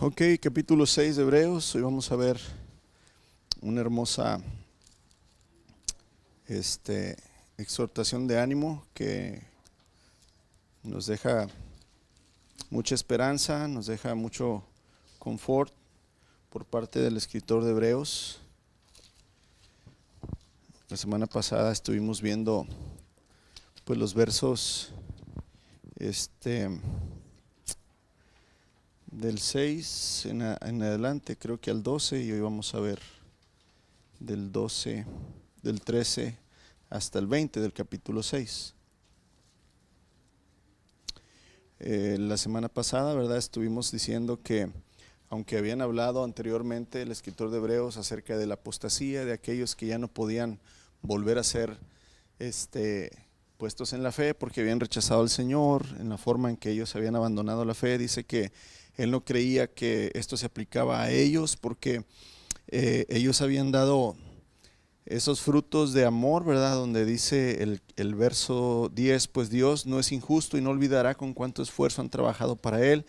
Ok, capítulo 6 de Hebreos. Hoy vamos a ver una hermosa exhortación de ánimo que nos deja mucha esperanza, nos deja mucho confort por parte del escritor de Hebreos. La semana pasada estuvimos viendo pues los versos del 6 en adelante, creo que al 12, y hoy vamos a ver del 12, del 13 hasta el 20 del capítulo 6. La semana pasada, ¿verdad? Estuvimos diciendo que aunque habían hablado anteriormente el escritor de Hebreos acerca de la apostasía, de aquellos que ya no podían volver a ser puestos en la fe porque habían rechazado al Señor, en la forma en que ellos habían abandonado la fe, dice que él no creía que esto se aplicaba a ellos porque ellos habían dado esos frutos de amor, ¿verdad? Donde dice el verso 10, pues Dios no es injusto y no olvidará con cuánto esfuerzo han trabajado para Él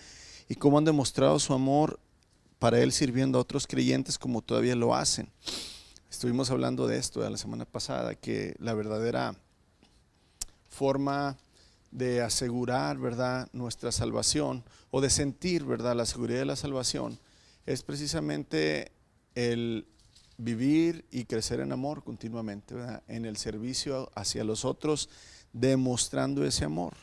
y cómo han demostrado su amor para Él sirviendo a otros creyentes como todavía lo hacen. Estuvimos hablando de esto la semana pasada, que la verdadera forma de asegurar, ¿verdad?, nuestra salvación o de sentir, ¿verdad?, la seguridad de la salvación es precisamente el vivir y crecer en amor continuamente, ¿verdad?, en el servicio hacia los otros, demostrando ese amor.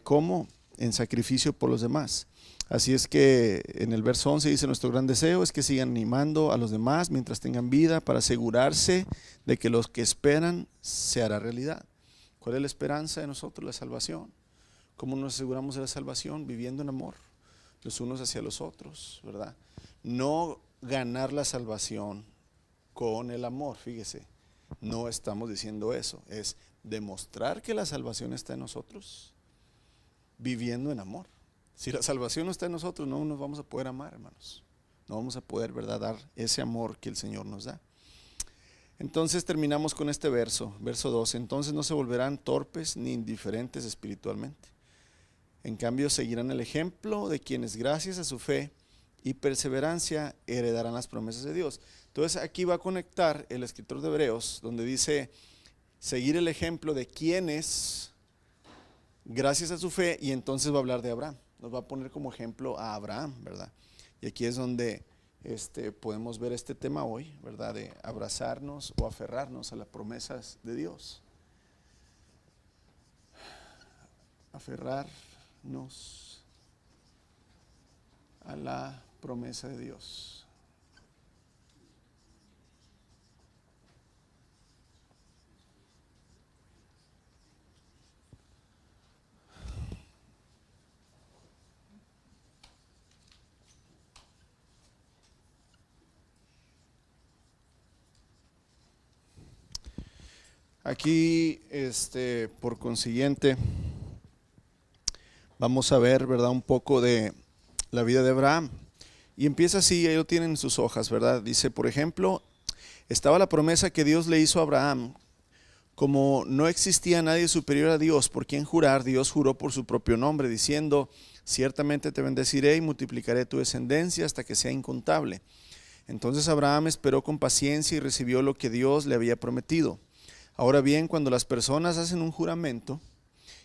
¿Cómo? En sacrificio por los demás. Así es que en el verso 11 dice: nuestro gran deseo es que sigan animando a los demás mientras tengan vida para asegurarse de que los que esperan se hará realidad. ¿Cuál es la esperanza de nosotros? La salvación. ¿Cómo nos aseguramos de la salvación? Viviendo en amor, los unos hacia los otros, ¿verdad? No ganar la salvación con el amor, fíjese, no estamos diciendo eso, es demostrar que la salvación está en nosotros, viviendo en amor. Si la salvación no está en nosotros, no nos vamos a poder amar, hermanos, no vamos a poder, ¿verdad?, dar ese amor que el Señor nos da. Entonces terminamos con este verso 12, entonces no se volverán torpes ni indiferentes espiritualmente. En cambio seguirán el ejemplo de quienes gracias a su fe y perseverancia heredarán las promesas de Dios. Entonces aquí va a conectar el escritor de Hebreos, donde dice seguir el ejemplo de quienes gracias a su fe, y entonces va a hablar de Abraham, nos va a poner como ejemplo a Abraham, ¿verdad? Y aquí es donde podemos ver este tema hoy, ¿verdad?, de abrazarnos o aferrarnos a las promesas de Dios. Aferrarnos a la promesa de Dios. Aquí, por consiguiente, vamos a ver, ¿verdad?, un poco de la vida de Abraham. Y empieza así, ahí lo tienen en sus hojas, ¿verdad? Dice, por ejemplo, estaba la promesa que Dios le hizo a Abraham. Como no existía nadie superior a Dios por quien jurar, Dios juró por su propio nombre, diciendo: ciertamente te bendeciré y multiplicaré tu descendencia hasta que sea incontable. Entonces Abraham esperó con paciencia y recibió lo que Dios le había prometido. Ahora bien, cuando las personas hacen un juramento,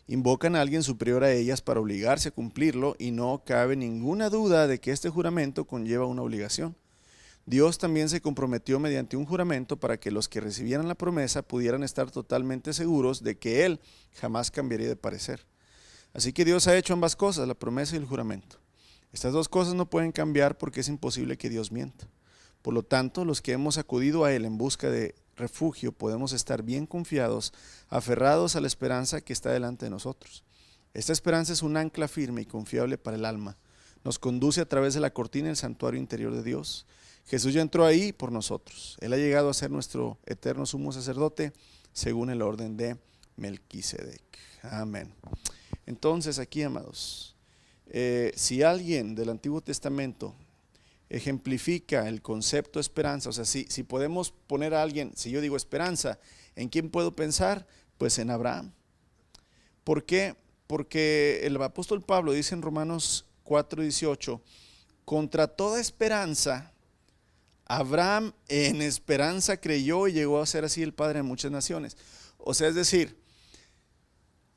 invocan a alguien superior a ellas para obligarse a cumplirlo, y no cabe ninguna duda de que este juramento conlleva una obligación. Dios también se comprometió mediante un juramento para que los que recibieran la promesa pudieran estar totalmente seguros de que Él jamás cambiaría de parecer. Así que Dios ha hecho ambas cosas, la promesa y el juramento. Estas dos cosas no pueden cambiar porque es imposible que Dios mienta. Por lo tanto, los que hemos acudido a Él en busca de refugio podemos estar bien confiados, aferrados a la esperanza que está delante de nosotros. Esta esperanza es un ancla firme y confiable para el alma. Nos conduce a través de la cortina del santuario interior de Dios. Jesús ya entró ahí por nosotros. Él ha llegado a ser nuestro eterno sumo sacerdote según el orden de Melquisedec. Amén. Entonces aquí, amados, si alguien del Antiguo Testamento ejemplifica el concepto de esperanza, o sea, si podemos poner a alguien, si yo digo esperanza, ¿en quién puedo pensar? Pues en Abraham. ¿Por qué? Porque el apóstol Pablo dice en Romanos 4:18: contra toda esperanza, Abraham en esperanza creyó y llegó a ser así el padre de muchas naciones. O sea, es decir,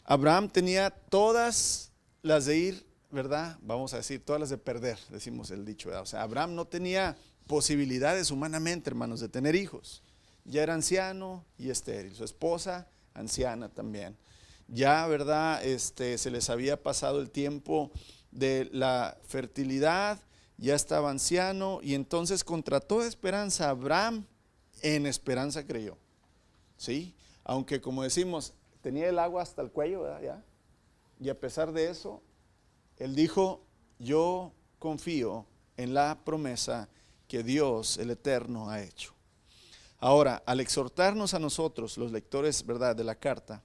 Abraham tenía todas las de ir, ¿verdad? Vamos a decir, todas las de perder, decimos el dicho, ¿verdad? O sea, Abraham no tenía posibilidades humanamente, hermanos, de tener hijos. Ya era anciano y estéril, su esposa anciana también. Ya, ¿verdad? Se les había pasado el tiempo de la fertilidad, ya estaba anciano, y entonces contra toda esperanza Abraham en esperanza creyó. ¿Sí? Aunque, como decimos, tenía el agua hasta el cuello, ¿verdad? Ya. Y a pesar de eso, él dijo: yo confío en la promesa que Dios, el Eterno, ha hecho. Ahora, al exhortarnos a nosotros, los lectores, ¿verdad?, de la carta,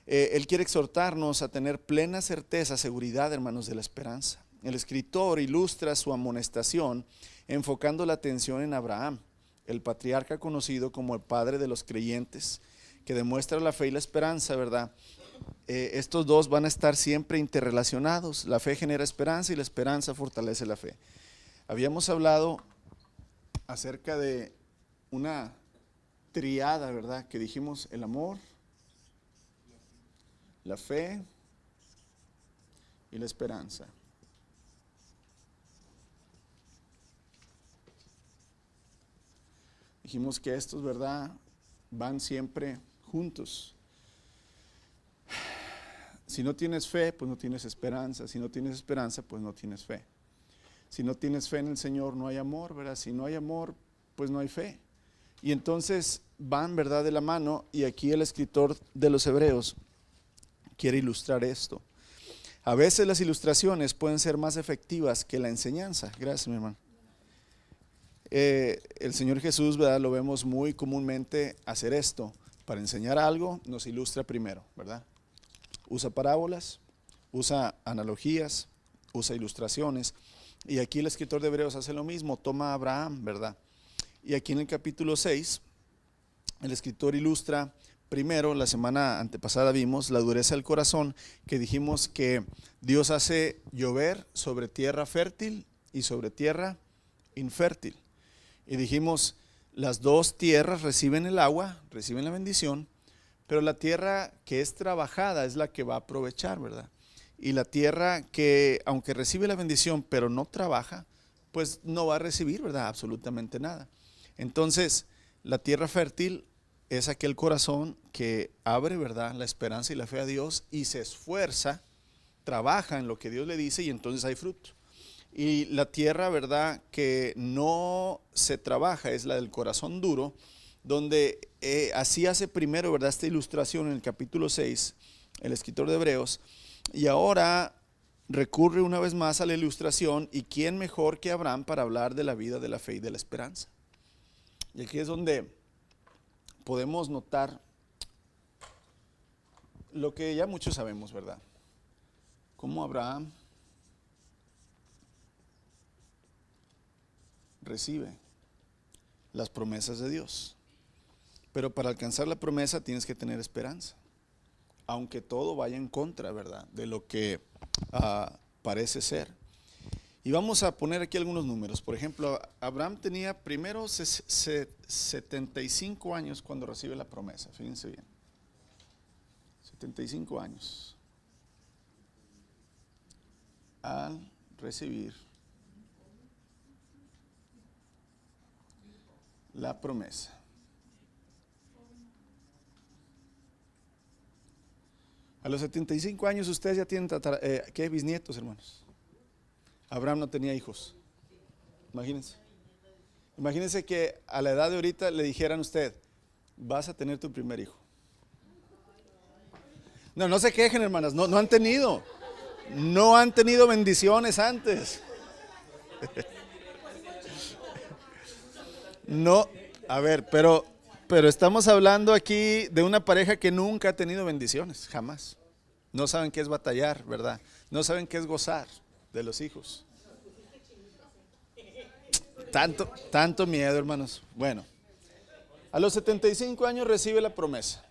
él quiere exhortarnos a tener plena certeza, seguridad, hermanos, de la esperanza. El escritor ilustra su amonestación enfocando la atención en Abraham, el patriarca conocido como el padre de los creyentes, que demuestra la fe y la esperanza, ¿verdad? Estos dos van a estar siempre interrelacionados. La fe genera esperanza y la esperanza fortalece la fe. Habíamos hablado acerca de una triada, ¿verdad? Que dijimos: el amor, la fe y la esperanza. Dijimos que estos, ¿verdad?, van siempre juntos. Si no tienes fe, pues no tienes esperanza. Si no tienes esperanza, pues no tienes fe. Si no tienes fe en el Señor, no hay amor, ¿verdad? Si no hay amor, pues no hay fe. Y entonces van, ¿verdad?, de la mano, y aquí el escritor de los Hebreos quiere ilustrar esto. A veces las ilustraciones pueden ser más efectivas que la enseñanza. Gracias, mi hermano. El Señor Jesús, ¿verdad?, lo vemos muy comúnmente hacer esto. Para enseñar algo, nos ilustra primero, ¿verdad? Usa parábolas, usa analogías, usa ilustraciones. Y aquí el escritor de Hebreos hace lo mismo, toma a Abraham, ¿verdad? Y aquí en el capítulo 6, el escritor ilustra primero, la semana antepasada vimos la dureza del corazón, que dijimos que Dios hace llover sobre tierra fértil y sobre tierra infértil. Y dijimos, las dos tierras reciben el agua, reciben la bendición, pero la tierra que es trabajada es la que va a aprovechar, ¿verdad? Y la tierra que, aunque recibe la bendición, pero no trabaja, pues no va a recibir, ¿verdad?, absolutamente nada. Entonces, la tierra fértil es aquel corazón que abre, ¿verdad?, la esperanza y la fe a Dios y se esfuerza, trabaja en lo que Dios le dice, y entonces hay fruto. Y la tierra, ¿verdad?, que no se trabaja es la del corazón duro, donde así hace primero, ¿verdad?, esta ilustración en el capítulo 6, el escritor de Hebreos, y ahora recurre una vez más a la ilustración. ¿Y quién mejor que Abraham para hablar de la vida, de la fe y de la esperanza? Y aquí es donde podemos notar lo que ya muchos sabemos, ¿verdad? Cómo Abraham recibe las promesas de Dios. Pero para alcanzar la promesa tienes que tener esperanza, aunque todo vaya en contra, ¿verdad?, de lo que parece ser. Y vamos a poner aquí algunos números. Por ejemplo, Abraham tenía primero 75 años cuando recibe la promesa. Fíjense bien, 75 años al recibir la promesa. A los 75 años ustedes ya tienen ¿qué? Bisnietos, hermanos. Abraham no tenía hijos. Imagínense que a la edad de ahorita le dijeran a usted: vas a tener tu primer hijo. No se quejen, hermanas, no han tenido bendiciones antes. No, a ver, pero estamos hablando aquí de una pareja que nunca ha tenido bendiciones, jamás. No saben qué es batallar, ¿verdad? No saben qué es gozar de los hijos. Tanto miedo, hermanos. Bueno, a los 75 años recibe la promesa.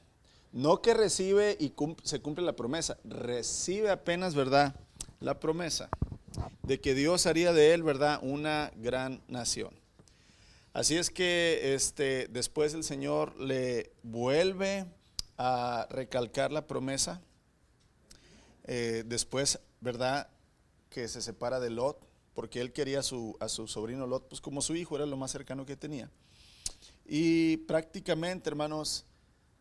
No que recibe y se cumple la promesa, recibe apenas, ¿verdad?, la promesa. de que Dios haría de él, ¿verdad?, una gran nación. Así es que después el Señor le vuelve a recalcar la promesa. Después, ¿verdad?, que se separa de Lot, porque él quería a su sobrino Lot, pues como su hijo, era lo más cercano que tenía. Y prácticamente, hermanos,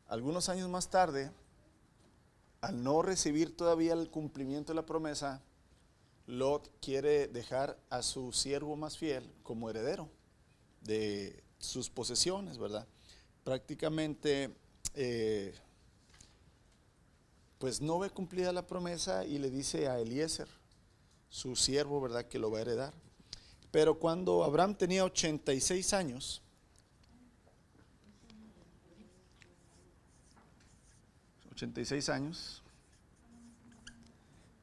algunos años más tarde, al no recibir todavía el cumplimiento de la promesa, Lot quiere dejar a su siervo más fiel como heredero de sus posesiones, ¿verdad? Prácticamente, pues no ve cumplida la promesa y le dice a Eliezer, su siervo, ¿verdad?, que lo va a heredar. Pero cuando Abraham tenía 86 años,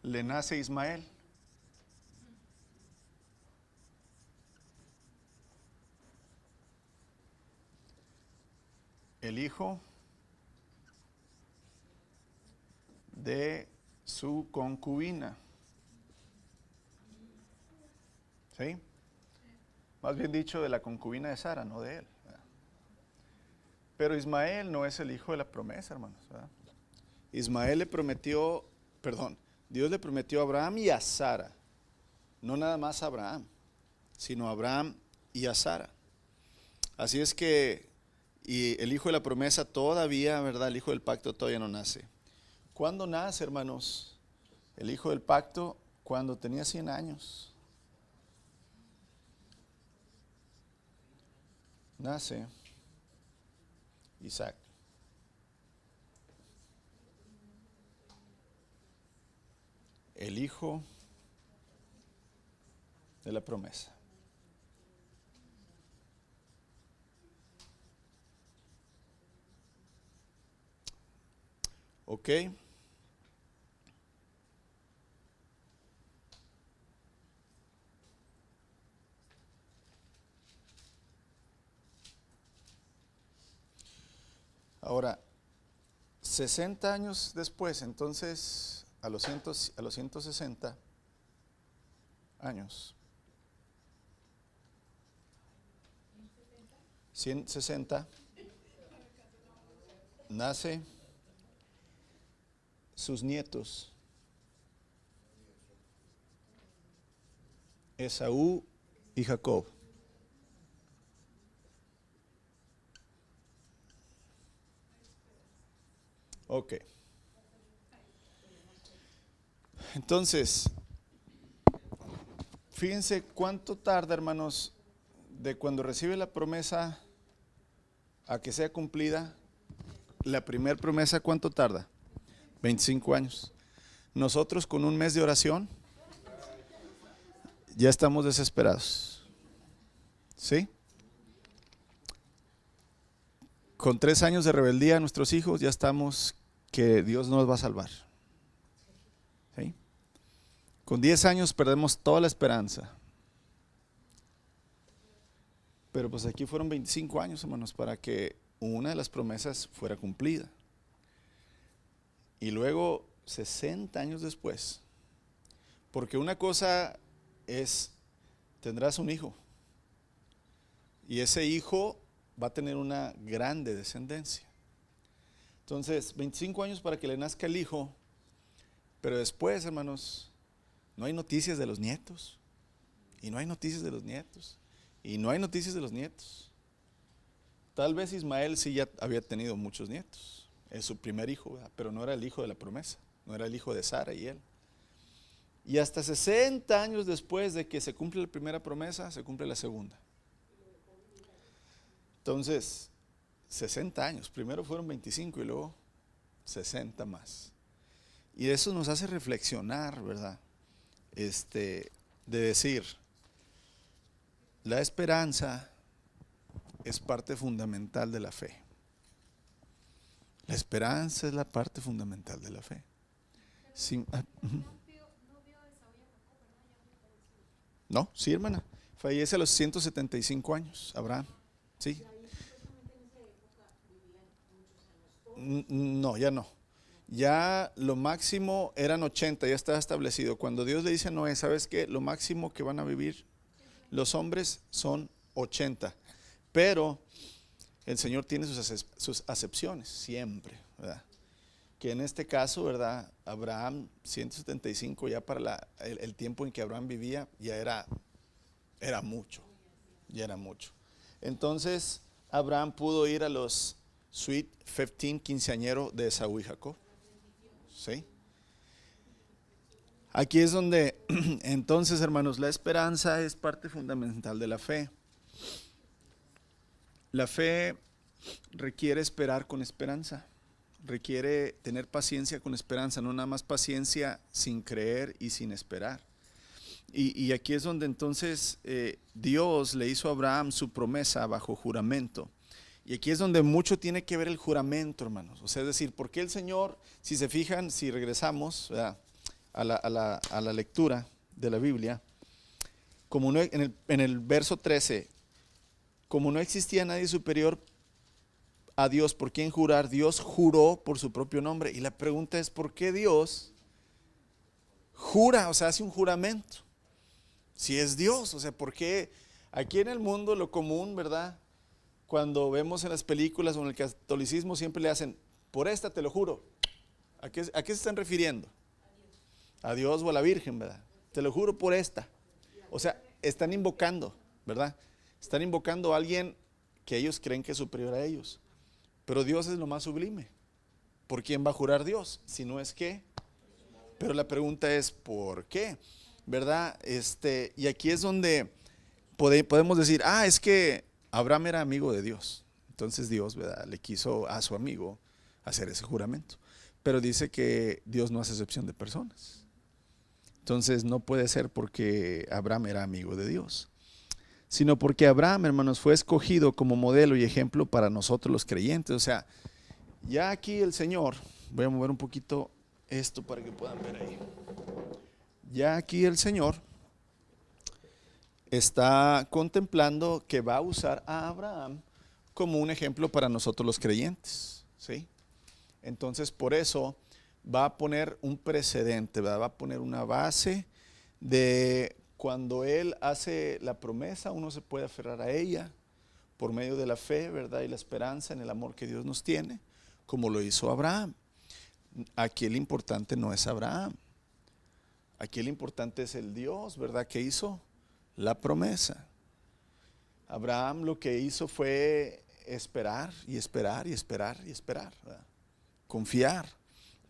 le nace Ismael. El hijo de su concubina. ¿Sí? Más bien dicho, de la concubina de Sara, no de él, ¿verdad? Pero Ismael no es el hijo de la promesa, hermanos, ¿verdad? Ismael le prometió, perdón, Dios le prometió a Abraham y a Sara. No nada más a Abraham, sino a Abraham y a Sara. Así es que, y el hijo de la promesa todavía, ¿verdad?, el hijo del pacto todavía no nace. ¿Cuándo nace, hermanos, el hijo del pacto? Cuando tenía 100 años. Nace Isaac. El hijo de la promesa. ¿Ok? Ahora, 60 años después, entonces, a los 160 años, 160, nace sus nietos, Esaú y Jacob. Ok. Entonces, fíjense cuánto tarda, hermanos, de cuando recibe la promesa a que sea cumplida. La primera promesa, ¿cuánto tarda? 25 años. Nosotros con un mes de oración ya estamos desesperados. ¿Sí? Con 3 años de rebeldía a nuestros hijos ya estamos que Dios nos va a salvar. ¿Sí? Con 10 años perdemos toda la esperanza. Pero pues aquí fueron 25 años, hermanos, para que una de las promesas fuera cumplida. Y luego 60 años después, porque una cosa es, tendrás un hijo, y ese hijo va a tener una grande descendencia. Entonces, 25 años para que le nazca el hijo, pero después, hermanos, no hay noticias de los nietos, y no hay noticias de los nietos, y no hay noticias de los nietos. Tal vez Ismael sí ya había tenido muchos nietos, es su primer hijo, ¿verdad?, pero no era el hijo de la promesa, no era el hijo de Sara y él. Y hasta 60 años después de que se cumple la primera promesa, se cumple la segunda. Entonces, 60 años, primero fueron 25 y luego 60 más. Y eso nos hace reflexionar, ¿verdad? De decir, la esperanza es parte fundamental de la fe. La esperanza es la parte fundamental de la fe. Sí, no, sí, hermana. Fallece a los 175 años, Abraham. Sí. No, ya no. Ya lo máximo eran 80, ya estaba establecido. Cuando Dios le dice a Noé, ¿sabes qué? Lo máximo que van a vivir los hombres son 80. Pero el Señor tiene sus acepciones siempre, ¿verdad? Que en este caso, ¿verdad? Abraham, 175 ya para el tiempo en que Abraham vivía, ya era mucho, ya era mucho. Entonces, Abraham pudo ir a los Sweet 15 quinceañero de Esaú y Jacob. ¿Sí? Aquí es donde, entonces, hermanos, la esperanza es parte fundamental de la fe. La fe requiere esperar con esperanza, requiere tener paciencia con esperanza, no nada más paciencia sin creer y sin esperar. Y aquí es donde entonces Dios le hizo a Abraham su promesa bajo juramento. Y aquí es donde mucho tiene que ver el juramento, hermanos. O sea, es decir, ¿por qué el Señor, si se fijan, si regresamos a la lectura de la Biblia, como no, en el verso 13, como no existía nadie superior a Dios por quien jurar, Dios juró por su propio nombre. Y la pregunta es, ¿por qué Dios jura? O sea, hace un juramento. Si es Dios, o sea, ¿por qué aquí en el mundo lo común, verdad? Cuando vemos en las películas o en el catolicismo siempre le hacen, por esta te lo juro. ¿A qué se están refiriendo? A Dios o a la Virgen, ¿verdad? Te lo juro por esta. O sea, están invocando, ¿verdad? Están invocando a alguien que ellos creen que es superior a ellos. Pero Dios es lo más sublime. ¿Por quién va a jurar Dios? Si no es que. Pero la pregunta es, ¿por qué? ¿Verdad? Y aquí es donde podemos decir, es que Abraham era amigo de Dios. Entonces Dios, ¿verdad?, le quiso a su amigo hacer ese juramento. Pero dice que Dios no hace excepción de personas. Entonces no puede ser porque Abraham era amigo de Dios, sino porque Abraham, hermanos, fue escogido como modelo y ejemplo para nosotros los creyentes. O sea, ya aquí el Señor, voy a mover un poquito esto para que puedan ver ahí. Ya aquí el Señor está contemplando que va a usar a Abraham como un ejemplo para nosotros los creyentes, ¿sí? Entonces por eso va a poner un precedente, ¿verdad? Va a poner una base de cuando Él hace la promesa, uno se puede aferrar a ella por medio de la fe, ¿verdad? Y la esperanza en el amor que Dios nos tiene, como lo hizo Abraham. Aquí el importante no es Abraham, aquí el importante es el Dios, ¿verdad?, que hizo la promesa. Abraham lo que hizo fue esperar y esperar y esperar y esperar, ¿verdad? Confiar,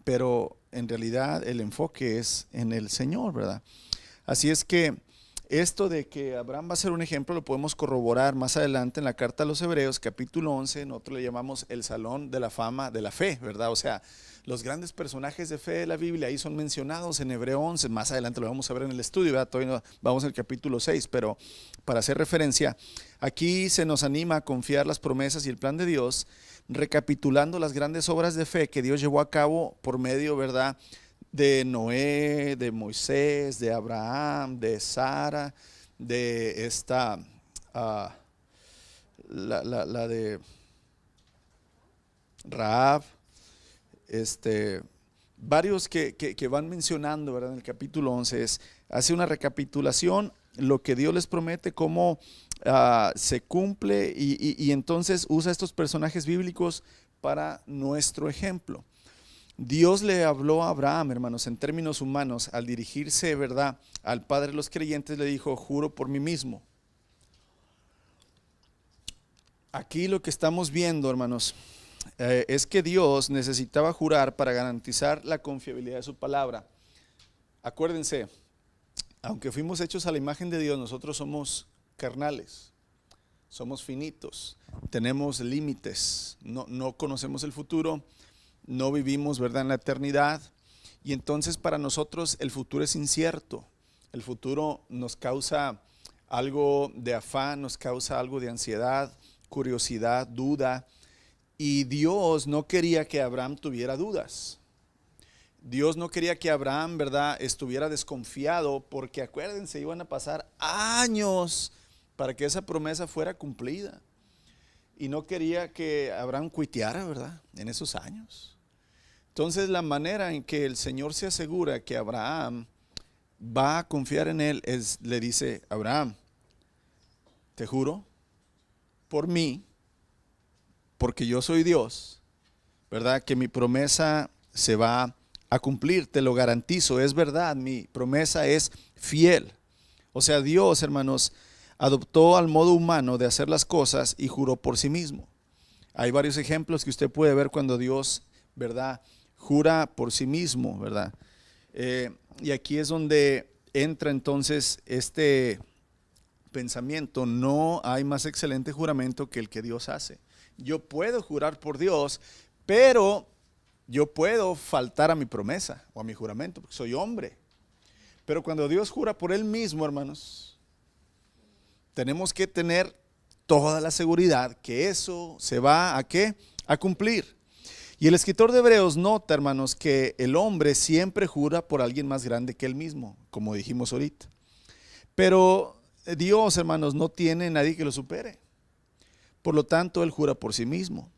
pero en realidad el enfoque es en el Señor, ¿verdad? Así es que esto de que Abraham va a ser un ejemplo lo podemos corroborar más adelante en la carta a los Hebreos, capítulo 11, nosotros le llamamos el salón de la fama de la fe, ¿verdad? O sea, los grandes personajes de fe de la Biblia ahí son mencionados en Hebreo 11, más adelante lo vamos a ver en el estudio, ¿verdad? Todavía no, vamos al capítulo 6, pero para hacer referencia, aquí se nos anima a confiar las promesas y el plan de Dios, recapitulando las grandes obras de fe que Dios llevó a cabo por medio, ¿verdad?, de Noé, de Moisés, de Abraham, de Sara, de esta, la de Rahab, varios que van mencionando, ¿verdad?, en el capítulo 11, hace una recapitulación, lo que Dios les promete, cómo se cumple y entonces usa estos personajes bíblicos para nuestro ejemplo. Dios le habló a Abraham, hermanos, en términos humanos, al dirigirse, ¿verdad?, al Padre de los creyentes, le dijo, juro por mí mismo. Aquí lo que estamos viendo, hermanos, es que Dios necesitaba jurar para garantizar la confiabilidad de su palabra. Acuérdense, aunque fuimos hechos a la imagen de Dios, nosotros somos carnales, somos finitos, tenemos límites, no conocemos el futuro, no vivimos, ¿verdad?, en la eternidad, y entonces para nosotros el futuro es incierto. El futuro nos causa algo de afán, nos causa algo de ansiedad, curiosidad, duda, y Dios no quería que Abraham tuviera dudas. Dios no quería que Abraham, ¿verdad?, estuviera desconfiado, porque acuérdense, iban a pasar años para que esa promesa fuera cumplida. Y no quería que Abraham cuiteara, ¿verdad?, en esos años. Entonces la manera en que el Señor se asegura que Abraham va a confiar en él es, le dice: Abraham, te juro por mí, porque yo soy Dios, ¿verdad? Que mi promesa se va a cumplir, te lo garantizo, es verdad, mi promesa es fiel. O sea, Dios, hermanos, adoptó al modo humano de hacer las cosas y juró por sí mismo. Hay varios ejemplos que usted puede ver cuando Dios, ¿verdad?, jura por sí mismo, ¿verdad? Y aquí es donde entra entonces este pensamiento: no hay más excelente juramento que el que Dios hace. Yo puedo jurar por Dios, pero yo puedo faltar a mi promesa o a mi juramento, porque soy hombre. Pero cuando Dios jura por Él mismo, hermanos, tenemos que tener toda la seguridad que eso se va a ¿qué? A cumplir. Y el escritor de Hebreos nota, hermanos, que el hombre siempre jura por alguien más grande que él mismo, como dijimos ahorita. Pero Dios, hermanos, no tiene nadie que lo supere. Por lo tanto, Él jura por sí mismo.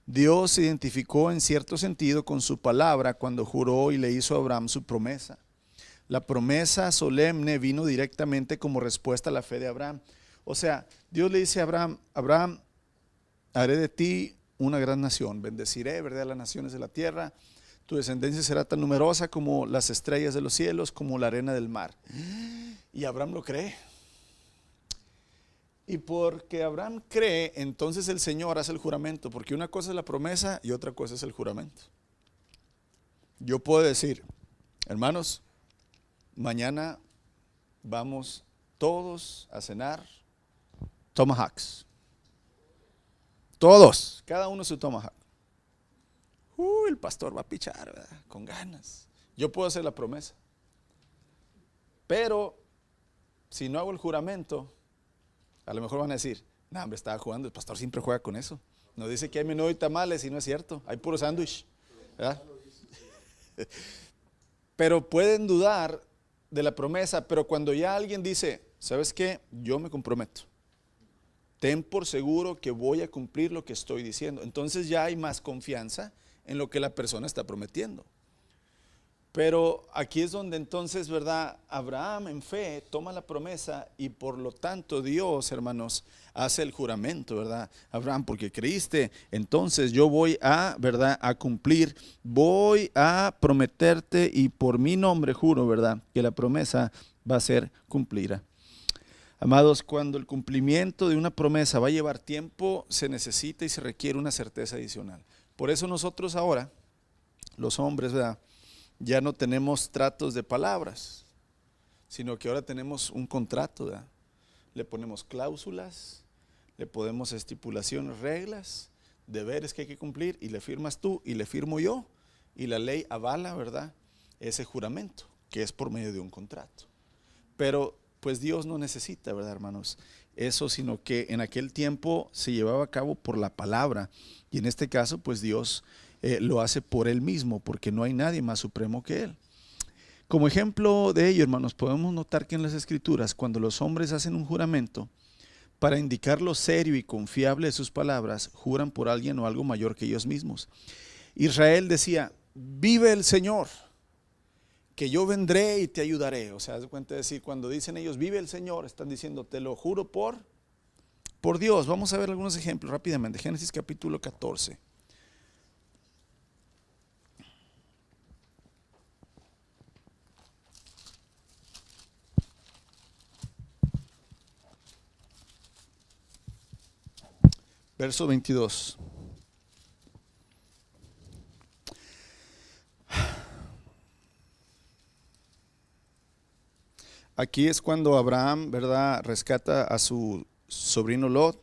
Dios se identificó en cierto sentido con su palabra cuando juró y le hizo a Abraham su promesa. La promesa solemne vino directamente como respuesta a la fe de Abraham. O sea, Dios le dice a Abraham: Abraham, haré de ti una gran nación, bendeciré, ¿verdad?, las naciones de la tierra, tu descendencia será tan numerosa como las estrellas de los cielos, como la arena del mar. Y Abraham lo cree. Y porque Abraham cree, entonces el Señor hace el juramento, porque una cosa es la promesa y otra cosa es el juramento. Yo puedo decir: hermanos, mañana vamos todos a cenar tomahawks. Todos, cada uno su tomahawk. El pastor va a pichar, ¿verdad?, con ganas. Yo puedo hacer la promesa. Pero si no hago el juramento, a lo mejor van a decir: no, hombre, estaba jugando, el pastor siempre juega con eso. Nos dice que hay menudo y tamales y no es cierto, hay puro sándwich, ¿verdad? Pero pueden dudar de la promesa, pero cuando ya alguien dice: ¿sabes qué? Yo me comprometo. Ten por seguro que voy a cumplir lo que estoy diciendo. Entonces ya hay más confianza en lo que la persona está prometiendo. Pero aquí es donde entonces, ¿verdad?, Abraham en fe toma la promesa y por lo tanto Dios, hermanos, hace el juramento, ¿verdad? Abraham, porque creíste, entonces yo voy a, ¿verdad?, a cumplir, voy a prometerte y por mi nombre juro, ¿verdad?, que la promesa va a ser cumplida. Amados, cuando el cumplimiento de una promesa va a llevar tiempo, se necesita y se requiere una certeza adicional. Por eso nosotros ahora, los hombres, ¿verdad?, ya no tenemos tratos de palabras, sino que ahora tenemos un contrato, ¿verdad? Le ponemos cláusulas, le ponemos estipulaciones, reglas, deberes que hay que cumplir, y le firmas tú y le firmo yo, y la ley avala, ¿verdad?, ese juramento, que es por medio de un contrato. Pero pues Dios no necesita, ¿verdad, hermanos?, eso, sino que en aquel tiempo se llevaba a cabo por la palabra, y en este caso pues Dios lo hace por Él mismo, porque no hay nadie más supremo que Él. Como ejemplo de ello, hermanos, podemos notar que en las Escrituras, cuando los hombres hacen un juramento, para indicar lo serio y confiable de sus palabras, juran por alguien o algo mayor que ellos mismos. Israel decía: vive el Señor, que yo vendré y te ayudaré. O sea, haz de cuenta de decir, cuando dicen ellos vive el Señor, están diciendo: te lo juro por Dios. Vamos a ver algunos ejemplos rápidamente. Génesis capítulo 14. Verso 22. Aquí es cuando Abraham, ¿verdad?, rescata a su sobrino Lot.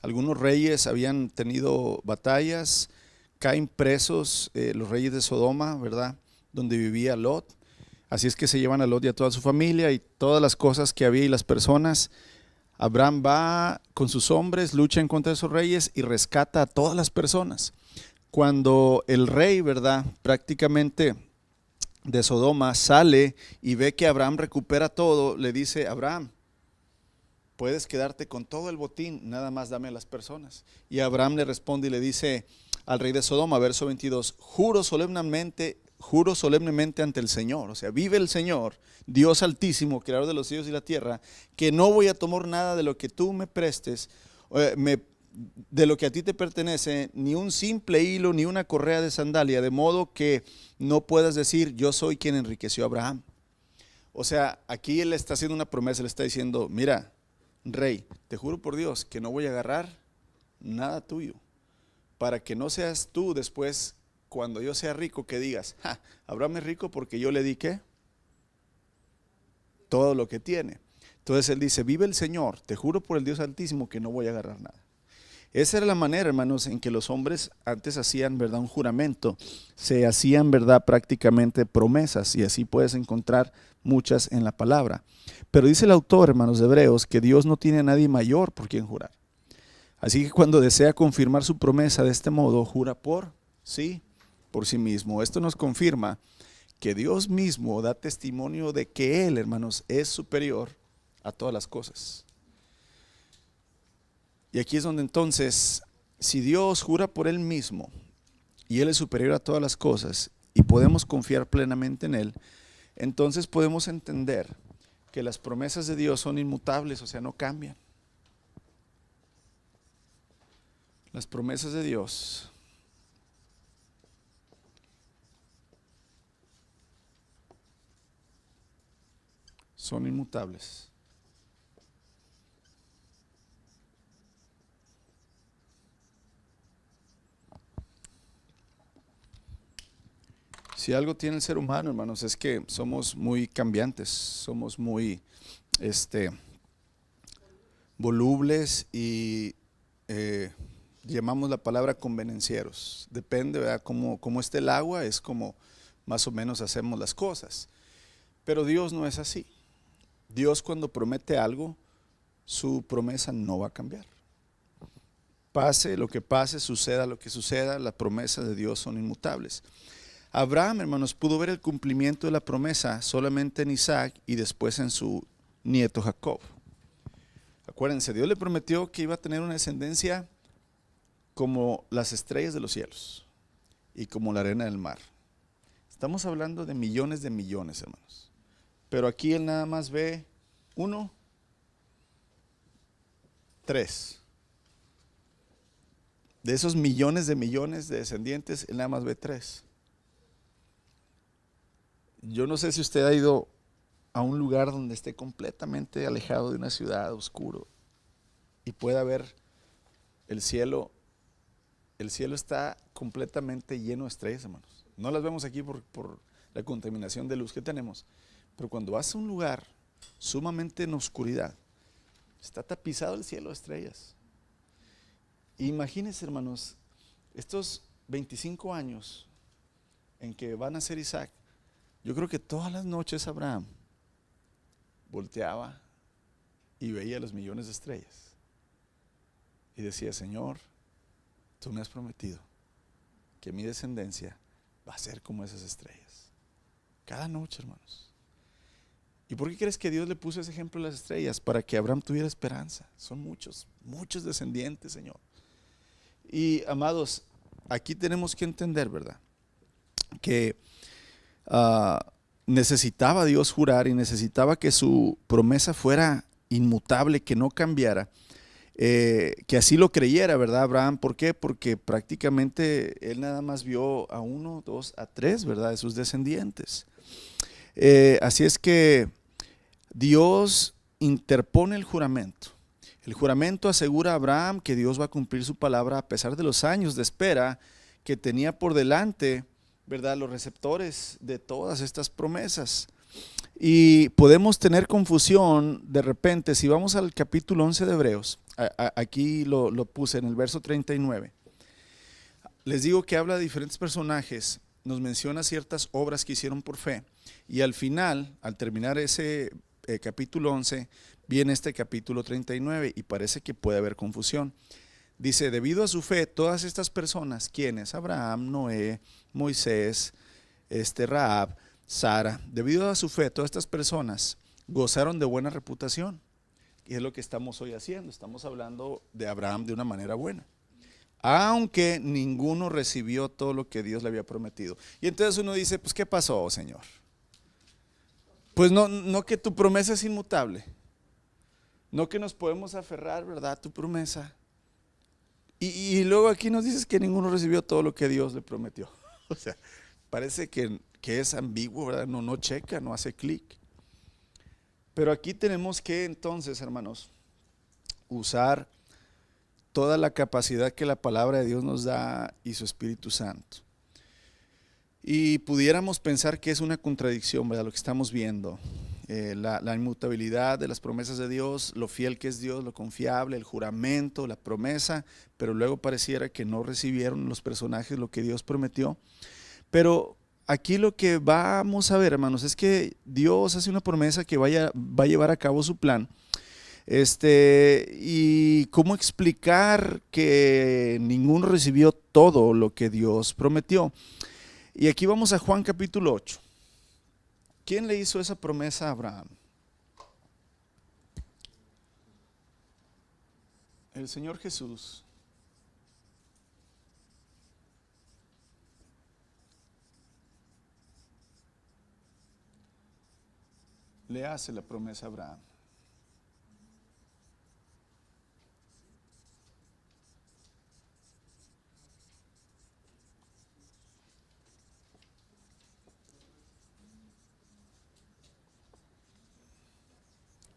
Algunos reyes habían tenido batallas, caen presos los reyes de Sodoma, ¿verdad?, donde vivía Lot. Así es que se llevan a Lot y a toda su familia y todas las cosas que había y las personas. Abraham va con sus hombres, lucha en contra de esos reyes y rescata a todas las personas. Cuando el rey, ¿verdad?, prácticamente de Sodoma sale y ve que Abraham recupera todo, le dice: Abraham, puedes quedarte con todo el botín, nada más dame a las personas. Y Abraham le responde y le dice: al rey de Sodoma, verso 22, juro solemnemente ante el Señor, o sea, vive el Señor, Dios altísimo, creador de los cielos y la tierra, que no voy a tomar nada de lo que tú me prestes, de lo que a ti te pertenece, ni un simple hilo, ni una correa de sandalia, de modo que no puedas decir, yo soy quien enriqueció a Abraham. O sea, aquí él está haciendo una promesa, le está diciendo, mira, rey, te juro por Dios que no voy a agarrar nada tuyo, para que no seas tú después, cuando yo sea rico, que digas, Abraham es rico porque yo le di ¿qué? Todo lo que tiene. Entonces él dice, vive el Señor, te juro por el Dios altísimo que no voy a agarrar nada. Esa era la manera, hermanos, en que los hombres antes hacían, ¿verdad?, un juramento. Se hacían, ¿verdad?, prácticamente promesas, y así puedes encontrar muchas en la palabra. Pero dice el autor, hermanos de Hebreos, que Dios no tiene a nadie mayor por quien jurar. Así que cuando desea confirmar su promesa de este modo, jura por sí mismo. Esto nos confirma que Dios mismo da testimonio de que Él, hermanos, es superior a todas las cosas. Y aquí es donde entonces, si Dios jura por Él mismo y Él es superior a todas las cosas y podemos confiar plenamente en Él, entonces podemos entender que las promesas de Dios son inmutables, o sea, no cambian. Las promesas de Dios son inmutables. Si algo tiene el ser humano, hermanos, es que somos muy cambiantes, somos muy volubles y llamamos la palabra convenencieros. Depende, ¿verdad? Como esté el agua, es como más o menos hacemos las cosas. Pero Dios no es así. Dios, cuando promete algo, su promesa no va a cambiar. Pase lo que pase, suceda lo que suceda, las promesas de Dios son inmutables. Abraham, hermanos, pudo ver el cumplimiento de la promesa solamente en Isaac y después en su nieto Jacob. Acuérdense, Dios le prometió que iba a tener una descendencia como las estrellas de los cielos y como la arena del mar. Estamos hablando de millones, hermanos. Pero aquí él nada más ve 1, 3. De esos millones de descendientes, él nada más ve 3. Yo no sé si usted ha ido a un lugar donde esté completamente alejado de una ciudad, oscuro, y pueda ver el cielo. El cielo está completamente lleno de estrellas, hermanos. No las vemos aquí por la contaminación de luz que tenemos, pero cuando vas a un lugar sumamente en oscuridad, está tapizado el cielo de estrellas. Imagínense, hermanos, estos 25 años en que van a ser Isaac. Yo creo que todas las noches Abraham volteaba y veía los millones de estrellas y decía, Señor, tú me has prometido que mi descendencia va a ser como esas estrellas. Cada noche, hermanos. ¿Y por qué crees que Dios le puso ese ejemplo de las estrellas? Para que Abraham tuviera esperanza. Son muchos descendientes, Señor. Y amados, aquí tenemos que entender, ¿verdad?, que necesitaba Dios jurar y necesitaba que su promesa fuera inmutable, que no cambiara, que así lo creyera, ¿verdad, Abraham? ¿Por qué? Porque prácticamente él nada más vio a 1, 2, a 3, ¿verdad?, de sus descendientes. Así es que Dios interpone el juramento. El juramento asegura a Abraham que Dios va a cumplir su palabra a pesar de los años de espera que tenía por delante, ¿verdad?, los receptores de todas estas promesas. Y podemos tener confusión de repente si vamos al capítulo 11 de Hebreos. Aquí lo puse en el verso 39. Les digo que habla de diferentes personajes, nos menciona ciertas obras que hicieron por fe, y al final, al terminar ese capítulo 11, viene este capítulo 39 y parece que puede haber confusión. Dice, debido a su fe, todas estas personas, ¿quiénes? Abraham, Noé, Moisés, Rahab, Sara, debido a su fe, todas estas personas gozaron de buena reputación. Y es lo que estamos hoy haciendo, estamos hablando de Abraham de una manera buena. aunque ninguno recibió todo lo que Dios le había prometido. Y entonces uno dice, pues ¿qué pasó, Señor? Pues no que tu promesa es inmutable, no que nos podemos aferrar, ¿verdad?, a tu promesa. Y luego aquí nos dices que ninguno recibió todo lo que Dios le prometió. O sea, parece que es ambiguo, ¿verdad? No checa, no hace clic. Pero aquí tenemos que entonces, hermanos, usar toda la capacidad que la palabra de Dios nos da y su Espíritu Santo. Y pudiéramos pensar que es una contradicción, ¿verdad?, lo que estamos viendo. La inmutabilidad de las promesas de Dios, lo fiel que es Dios, lo confiable, el juramento, la promesa, pero luego pareciera que no recibieron los personajes lo que Dios prometió. Pero aquí lo que vamos a ver, hermanos, es que Dios hace una promesa que va a llevar a cabo su plan. Y cómo explicar que ninguno recibió todo lo que Dios prometió. Y aquí vamos a Juan capítulo 8. ¿Quién le hizo esa promesa a Abraham? El Señor Jesús. Le hace la promesa a Abraham.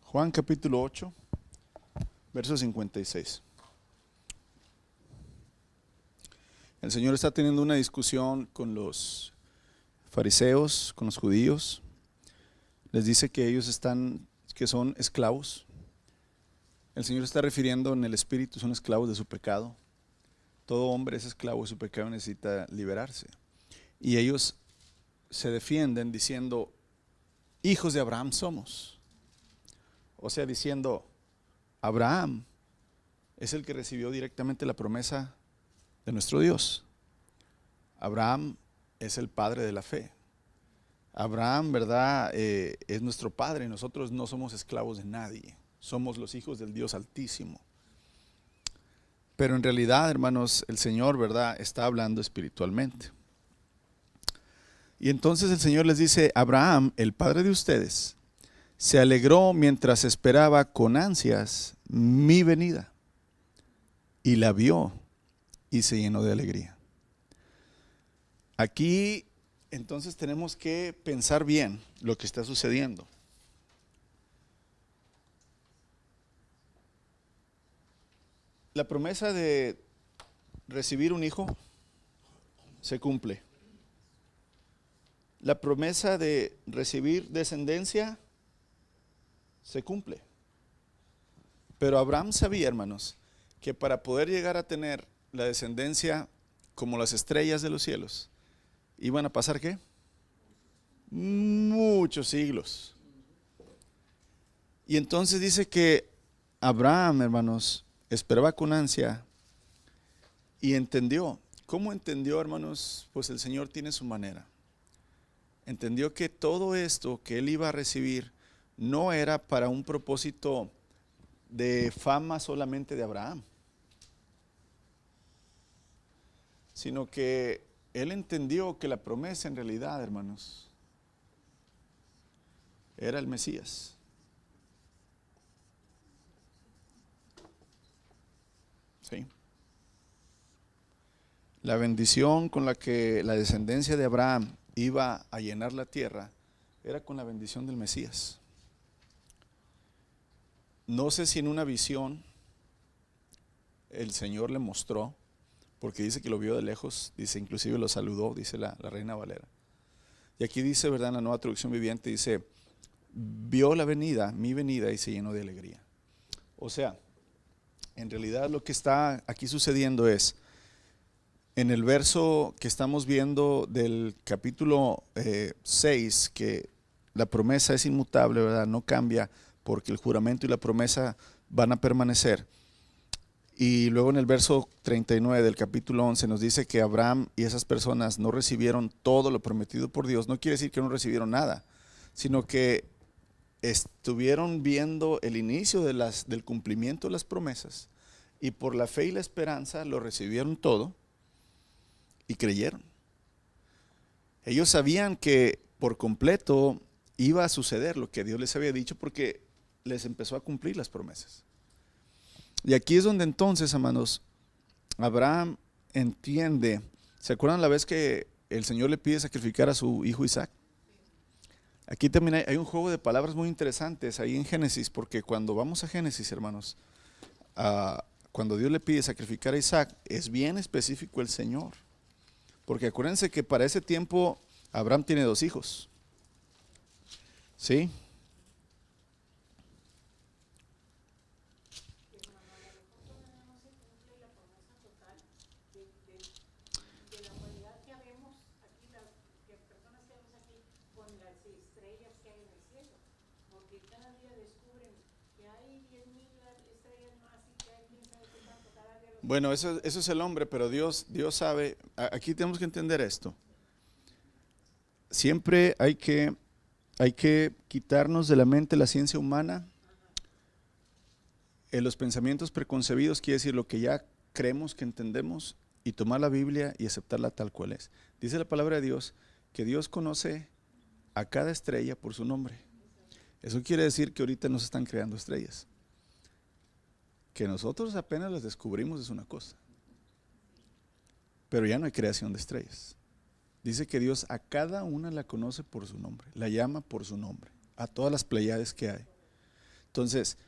Juan capítulo 8, verso 56. El Señor está teniendo una discusión con los fariseos, con los judíos. Les dice que ellos que son esclavos. El Señor está refiriendo en el espíritu, son esclavos de su pecado. Todo hombre es esclavo de su pecado y necesita liberarse. Y ellos se defienden diciendo, hijos de Abraham somos. O sea, diciendo, Abraham es el que recibió directamente la promesa de nuestro Dios. Abraham es el padre de la fe. Abraham, ¿verdad?, es nuestro padre. Nosotros no somos esclavos de nadie. Somos los hijos del Dios Altísimo. Pero en realidad, hermanos, el Señor, ¿verdad?, está hablando espiritualmente. Y entonces el Señor les dice, Abraham, el padre de ustedes, se alegró mientras esperaba con ansias mi venida. Y la vio y se llenó de alegría. Aquí entonces tenemos que pensar bien lo que está sucediendo. La promesa de recibir un hijo se cumple. La promesa de recibir descendencia se cumple. Pero Abraham sabía, hermanos, que para poder llegar a tener la descendencia como las estrellas de los cielos, iban a pasar ¿qué? Muchos siglos. Y entonces dice que Abraham, hermanos, esperaba con ansia y entendió. ¿Cómo entendió, hermanos? Pues el Señor tiene su manera. Entendió que todo esto que él iba a recibir no era para un propósito de fama solamente de Abraham, sino que él entendió que la promesa en realidad, hermanos, era el Mesías. ¿Sí? La bendición con la que la descendencia de Abraham iba a llenar la tierra era con la bendición del Mesías. No sé si en una visión el Señor le mostró, porque dice que lo vio de lejos, dice, inclusive lo saludó, dice la Reina Valera. Y aquí dice, ¿verdad?, en la Nueva Traducción Viviente, dice, vio la venida, mi venida, y se llenó de alegría. O sea, en realidad lo que está aquí sucediendo es, en el verso que estamos viendo del capítulo 6, que la promesa es inmutable, ¿verdad?, no cambia, porque el juramento y la promesa van a permanecer. Y luego en el verso 39 del capítulo 11 nos dice que Abraham y esas personas no recibieron todo lo prometido por Dios. No quiere decir que no recibieron nada, sino que estuvieron viendo el inicio del cumplimiento de las promesas y por la fe y la esperanza lo recibieron todo y creyeron. Ellos sabían que por completo iba a suceder lo que Dios les había dicho porque les empezó a cumplir las promesas. Y aquí es donde entonces, hermanos, Abraham entiende. ¿Se acuerdan la vez que el Señor le pide sacrificar a su hijo Isaac? Aquí también hay un juego de palabras muy interesantes ahí en Génesis, porque cuando vamos a Génesis, hermanos, cuando Dios le pide sacrificar a Isaac, es bien específico el Señor. Porque acuérdense que para ese tiempo Abraham tiene 2 hijos. ¿Sí? Bueno, eso es el hombre, pero Dios sabe. Aquí tenemos que entender esto. Siempre hay que quitarnos de la mente la ciencia humana. Los pensamientos preconcebidos quiere decir lo que ya creemos que entendemos, y tomar la Biblia y aceptarla tal cual es. Dice la palabra de Dios que Dios conoce a cada estrella por su nombre. Eso quiere decir que ahorita no se están creando estrellas. Que nosotros apenas las descubrimos es una cosa, pero ya no hay creación de estrellas. Dice que Dios a cada una la conoce por su nombre, la llama por su nombre, a todas las Pleiades que hay. Entonces,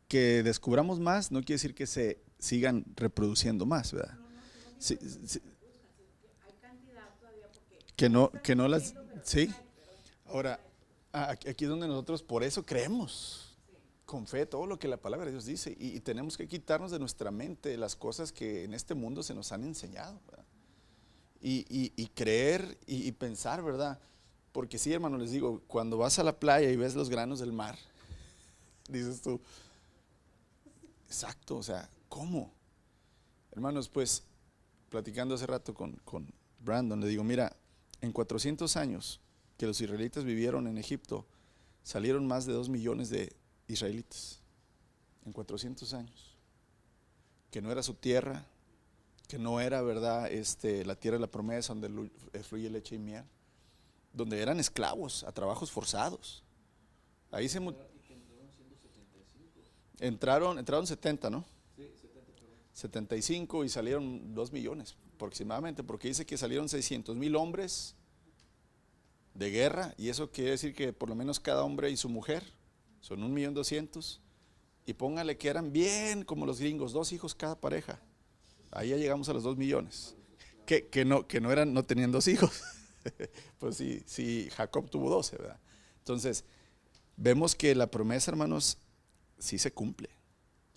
que descubramos más no quiere decir que se sigan reproduciendo más, ¿verdad? Sí, sí, que no las, sí. Ahora, aquí es donde nosotros por eso creemos con fe todo lo que la palabra de Dios dice, y tenemos que quitarnos de nuestra mente las cosas que en este mundo se nos han enseñado, ¿verdad? Y creer y pensar, ¿verdad? Porque sí, hermano, les digo, cuando vas a la playa y ves los granos del mar, dices tú, exacto, o sea, ¿cómo? Hermanos, pues, platicando hace rato con Brandon, le digo, mira, en 400 años que los israelitas vivieron en Egipto, salieron más de 2 millones de israelitas, en 400 años, que no era su tierra, que no era, ¿verdad?, la tierra de la promesa donde fluye leche y miel, donde eran esclavos a trabajos forzados. Ahí entraron 70, ¿no? 75 y salieron 2 millones aproximadamente, porque dice que salieron 600,000 hombres de guerra, y eso quiere decir que por lo menos cada hombre y su mujer son 1,200,000, y póngale que eran bien como los gringos, 2 hijos cada pareja. Ahí ya llegamos a los 2 millones. Que no tenían 2 hijos. Pues sí, Jacob tuvo 12, ¿verdad? Entonces, vemos que la promesa, hermanos, sí se cumple.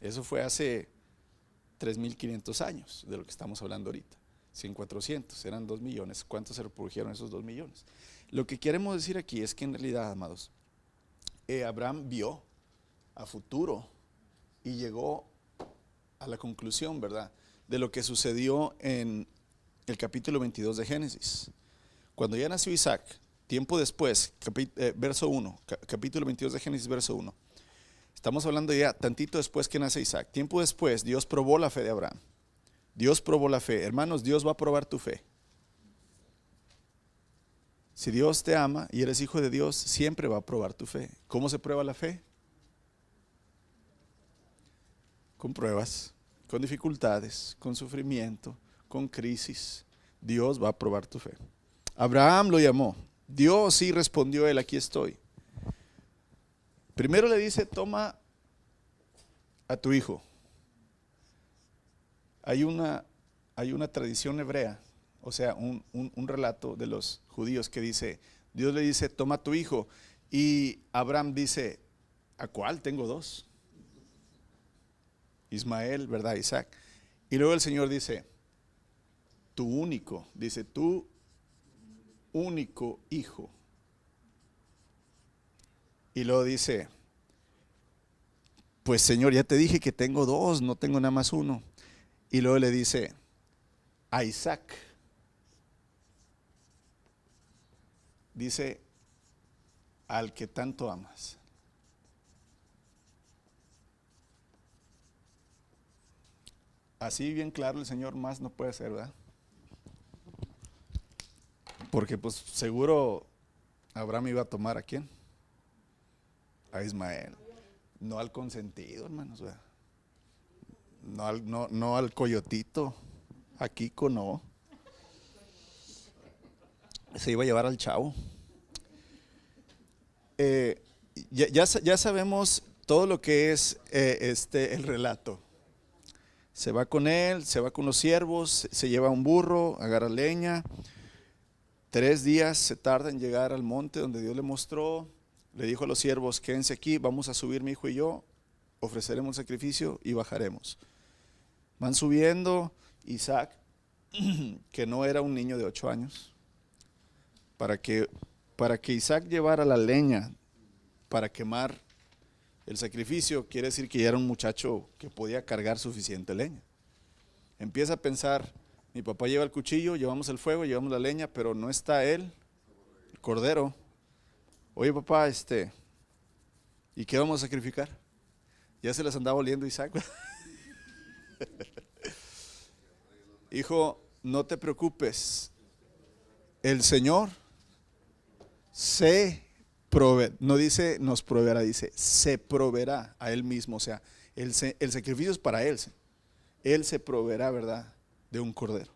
Eso fue hace 3,500 años de lo que estamos hablando ahorita. Si en 400 eran 2 millones, ¿cuántos se reprodujeron esos 2 millones? Lo que queremos decir aquí es que en realidad, amados, Abraham vio a futuro y llegó a la conclusión, ¿verdad?, de lo que sucedió en el capítulo 22 de Génesis. Cuando ya nació Isaac, tiempo después, verso 1, capítulo 22 de Génesis, verso 1. Estamos hablando ya tantito después que nace Isaac. Tiempo después, Dios probó la fe de Abraham. Dios probó la fe. Hermanos, Dios va a probar tu fe. Si Dios te ama y eres hijo de Dios, siempre va a probar tu fe. ¿Cómo se prueba la fe? Con pruebas, con dificultades, con sufrimiento, con crisis. Dios va a probar tu fe. Abraham lo llamó. Dios sí respondió él, aquí estoy. Primero le dice, toma a tu hijo. Hay una tradición hebrea, o sea, un relato de los judíos que dice, Dios le dice, toma a tu hijo. Y Abraham dice, ¿a cuál? Tengo 2. Ismael, ¿verdad? Isaac. Y luego el Señor dice, tu único hijo. Y luego dice, pues Señor, ya te dije que tengo 2, no tengo nada más 1. Y luego le dice, a Isaac. Dice, al que tanto amas. así bien claro el Señor más no puede ser, ¿verdad? Porque pues seguro Abraham iba a tomar ¿a quién? A Ismael. No al consentido, hermanos, ¿verdad? No al coyotito, a Kiko no. Se iba a llevar al chavo. Ya sabemos todo lo que es el relato. Se va con él, se va con los siervos, se lleva un burro, agarra leña. 3 días se tarda en llegar al monte donde Dios le mostró. Le dijo a los siervos: quédense aquí, vamos a subir mi hijo y yo, ofreceremos sacrificio y bajaremos. Van subiendo. Isaac, que no era un niño de 8 años, para que Isaac llevara la leña para quemar el sacrificio, quiere decir que ya era un muchacho que podía cargar suficiente leña. Empieza a pensar: mi papá lleva el cuchillo, llevamos el fuego, llevamos la leña, pero no está él, el cordero. Oye papá, ¿y qué vamos a sacrificar? Ya se les andaba oliendo Isaac. Hijo, no te preocupes, el Señor se proveerá, no dice nos proveerá, dice se proveerá a Él mismo. O sea, el sacrificio es para Él. Él se proveerá, ¿verdad?, de un cordero.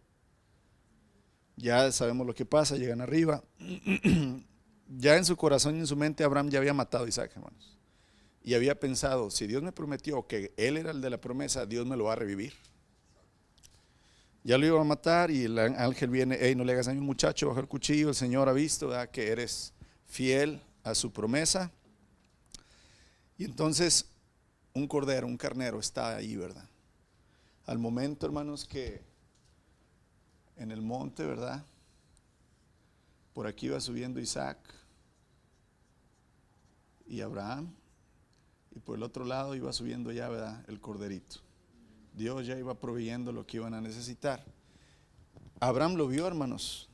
Ya sabemos lo que pasa, llegan arriba. Ya en su corazón y en su mente Abraham ya había matado a Isaac, hermanos. Y había pensado: si Dios me prometió que Él era el de la promesa, Dios me lo va a revivir. Ya lo iba a matar y el ángel viene: hey, no le hagas daño a un muchacho, baja el cuchillo, el Señor ha visto, ¿verdad?, que eres fiel a su promesa. Y entonces un cordero, un carnero está ahí, ¿verdad? Al momento, hermanos, que en el monte, ¿verdad?, por aquí iba subiendo Isaac y Abraham, y por el otro lado iba subiendo ya, ¿verdad?, el corderito. Dios ya iba proveyendo lo que iban a necesitar. Abraham lo vio, hermanos,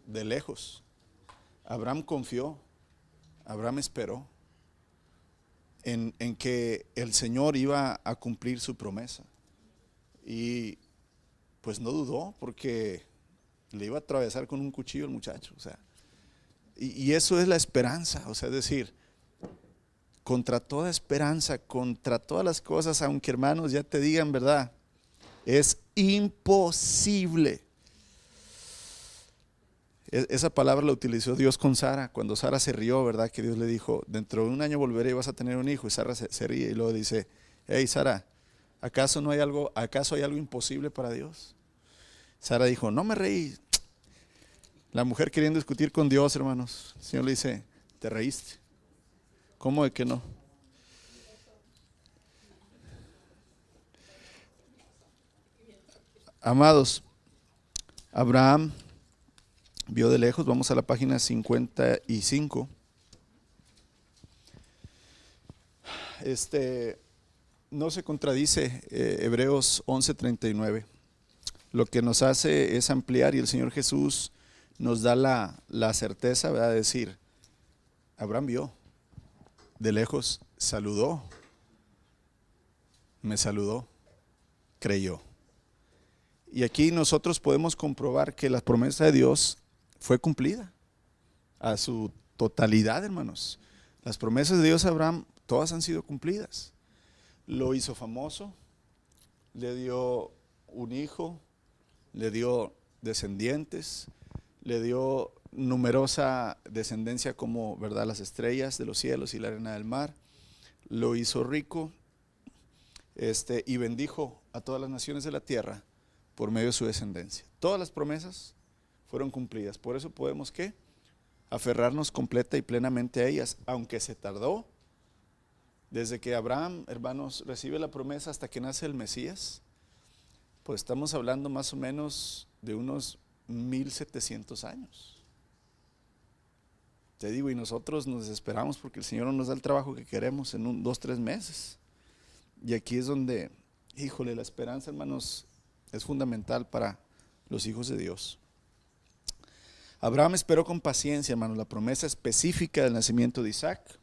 de lejos. Abraham confió, Abraham esperó en que el Señor iba a cumplir su promesa. Y pues no dudó, porque le iba a atravesar con un cuchillo el muchacho. O sea, y eso es la esperanza. O sea, es decir, contra toda esperanza, contra todas las cosas, aunque hermanos ya te digan, ¿verdad?, es imposible. Esa palabra la utilizó Dios con Sara, cuando Sara se rió, ¿verdad?, que Dios le dijo: dentro de un año volveré y vas a tener un hijo. Y Sara se ríe y luego dice: hey Sara, ¿acaso hay algo imposible para Dios? Sara dijo: no me reí. La mujer queriendo discutir con Dios, hermanos. El Señor le dice: te reíste. ¿Cómo de que no? Amados, Abraham vio de lejos. Vamos a la página 55. No se contradice Hebreos 11:39. Lo que nos hace es ampliar, y el Señor Jesús nos da la certeza, ¿verdad?, de decir: Abraham vio de lejos, saludó, me saludó, creyó. Y aquí nosotros podemos comprobar que la promesa de Dios fue cumplida a su totalidad, hermanos. Las promesas de Dios a Abraham, todas han sido cumplidas. Lo hizo famoso, le dio un hijo, le dio descendientes, le dio numerosa descendencia como, ¿verdad?, las estrellas de los cielos y la arena del mar. Lo hizo rico, y bendijo a todas las naciones de la tierra por medio de su descendencia. Todas las promesas fueron cumplidas. Por eso podemos, ¿qué?, aferrarnos completa y plenamente a ellas, aunque se tardó. Desde que Abraham, hermanos, recibe la promesa hasta que nace el Mesías, pues estamos hablando más o menos de unos 1700 años. Te digo, y nosotros nos desesperamos porque el Señor no nos da el trabajo que queremos en 2, 3 meses. Y aquí es donde, híjole, la esperanza, hermanos, es fundamental para los hijos de Dios. Abraham esperó con paciencia, hermanos, la promesa específica del nacimiento de Isaac.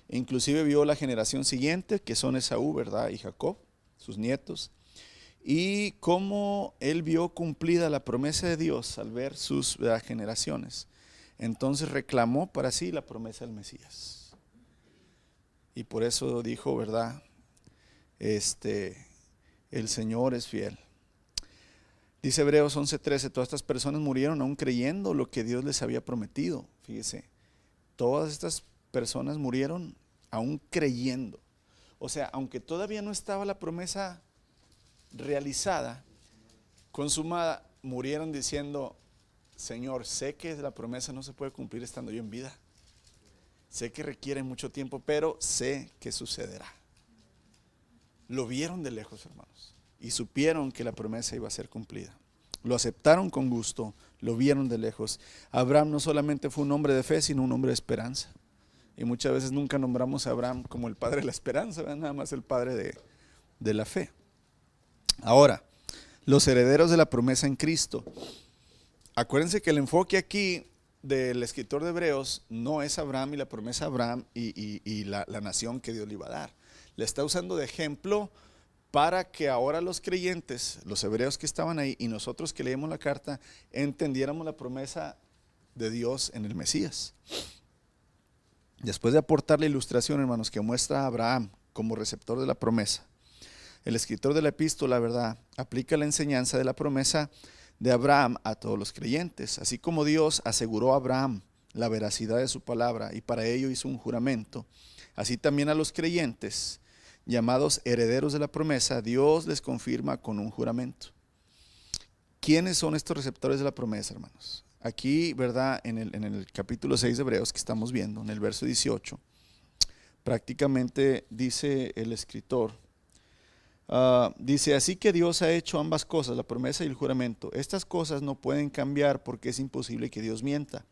E inclusive vio la generación siguiente, que son Esaú, ¿verdad?, y Jacob, sus nietos. y cómo él vio cumplida la promesa de Dios al ver sus, ¿verdad?, generaciones. Entonces reclamó para sí la promesa del Mesías. Y por eso dijo, ¿verdad? El Señor es fiel. Dice Hebreos 11:13, todas estas personas murieron aún creyendo lo que Dios les había prometido. Fíjese, todas estas personas murieron aún creyendo. O sea, aunque todavía no estaba la promesa realizada, consumada, murieron diciendo, Señor, sé que la promesa no se puede cumplir estando yo en vida. Sé que requiere mucho tiempo, pero sé que sucederá. Lo vieron de lejos, hermanos, y supieron que la promesa iba a ser cumplida. Lo aceptaron con gusto, lo vieron de lejos. Abraham no solamente fue un hombre de fe, sino un hombre de esperanza. Y muchas veces nunca nombramos a Abraham como el padre de la esperanza, ¿verdad? Nada más el padre de la fe. Ahora, los herederos de la promesa en Cristo. Acuérdense que el enfoque aquí del escritor de Hebreos no es Abraham y la promesa de Abraham y la nación que Dios le iba a dar. Le está usando de ejemplo para que ahora los creyentes, los hebreos que estaban ahí y nosotros que leemos la carta, entendiéramos la promesa de Dios en el Mesías. Después de aportar la ilustración, hermanos, que muestra a Abraham como receptor de la promesa, el escritor de la epístola, ¿verdad?, aplica la enseñanza de la promesa de Abraham a todos los creyentes. Así como Dios aseguró a Abraham la veracidad de su palabra y para ello hizo un juramento, así también a los creyentes llamados herederos de la promesa, Dios les confirma con un juramento. ¿Quiénes son estos receptores de la promesa, hermanos? Aquí, ¿verdad?, en el capítulo 6 de Hebreos que estamos viendo, en el verso 18, prácticamente dice el escritor, dice, así que Dios ha hecho ambas cosas, la promesa y el juramento. Estas cosas no pueden cambiar porque es imposible que Dios mienta.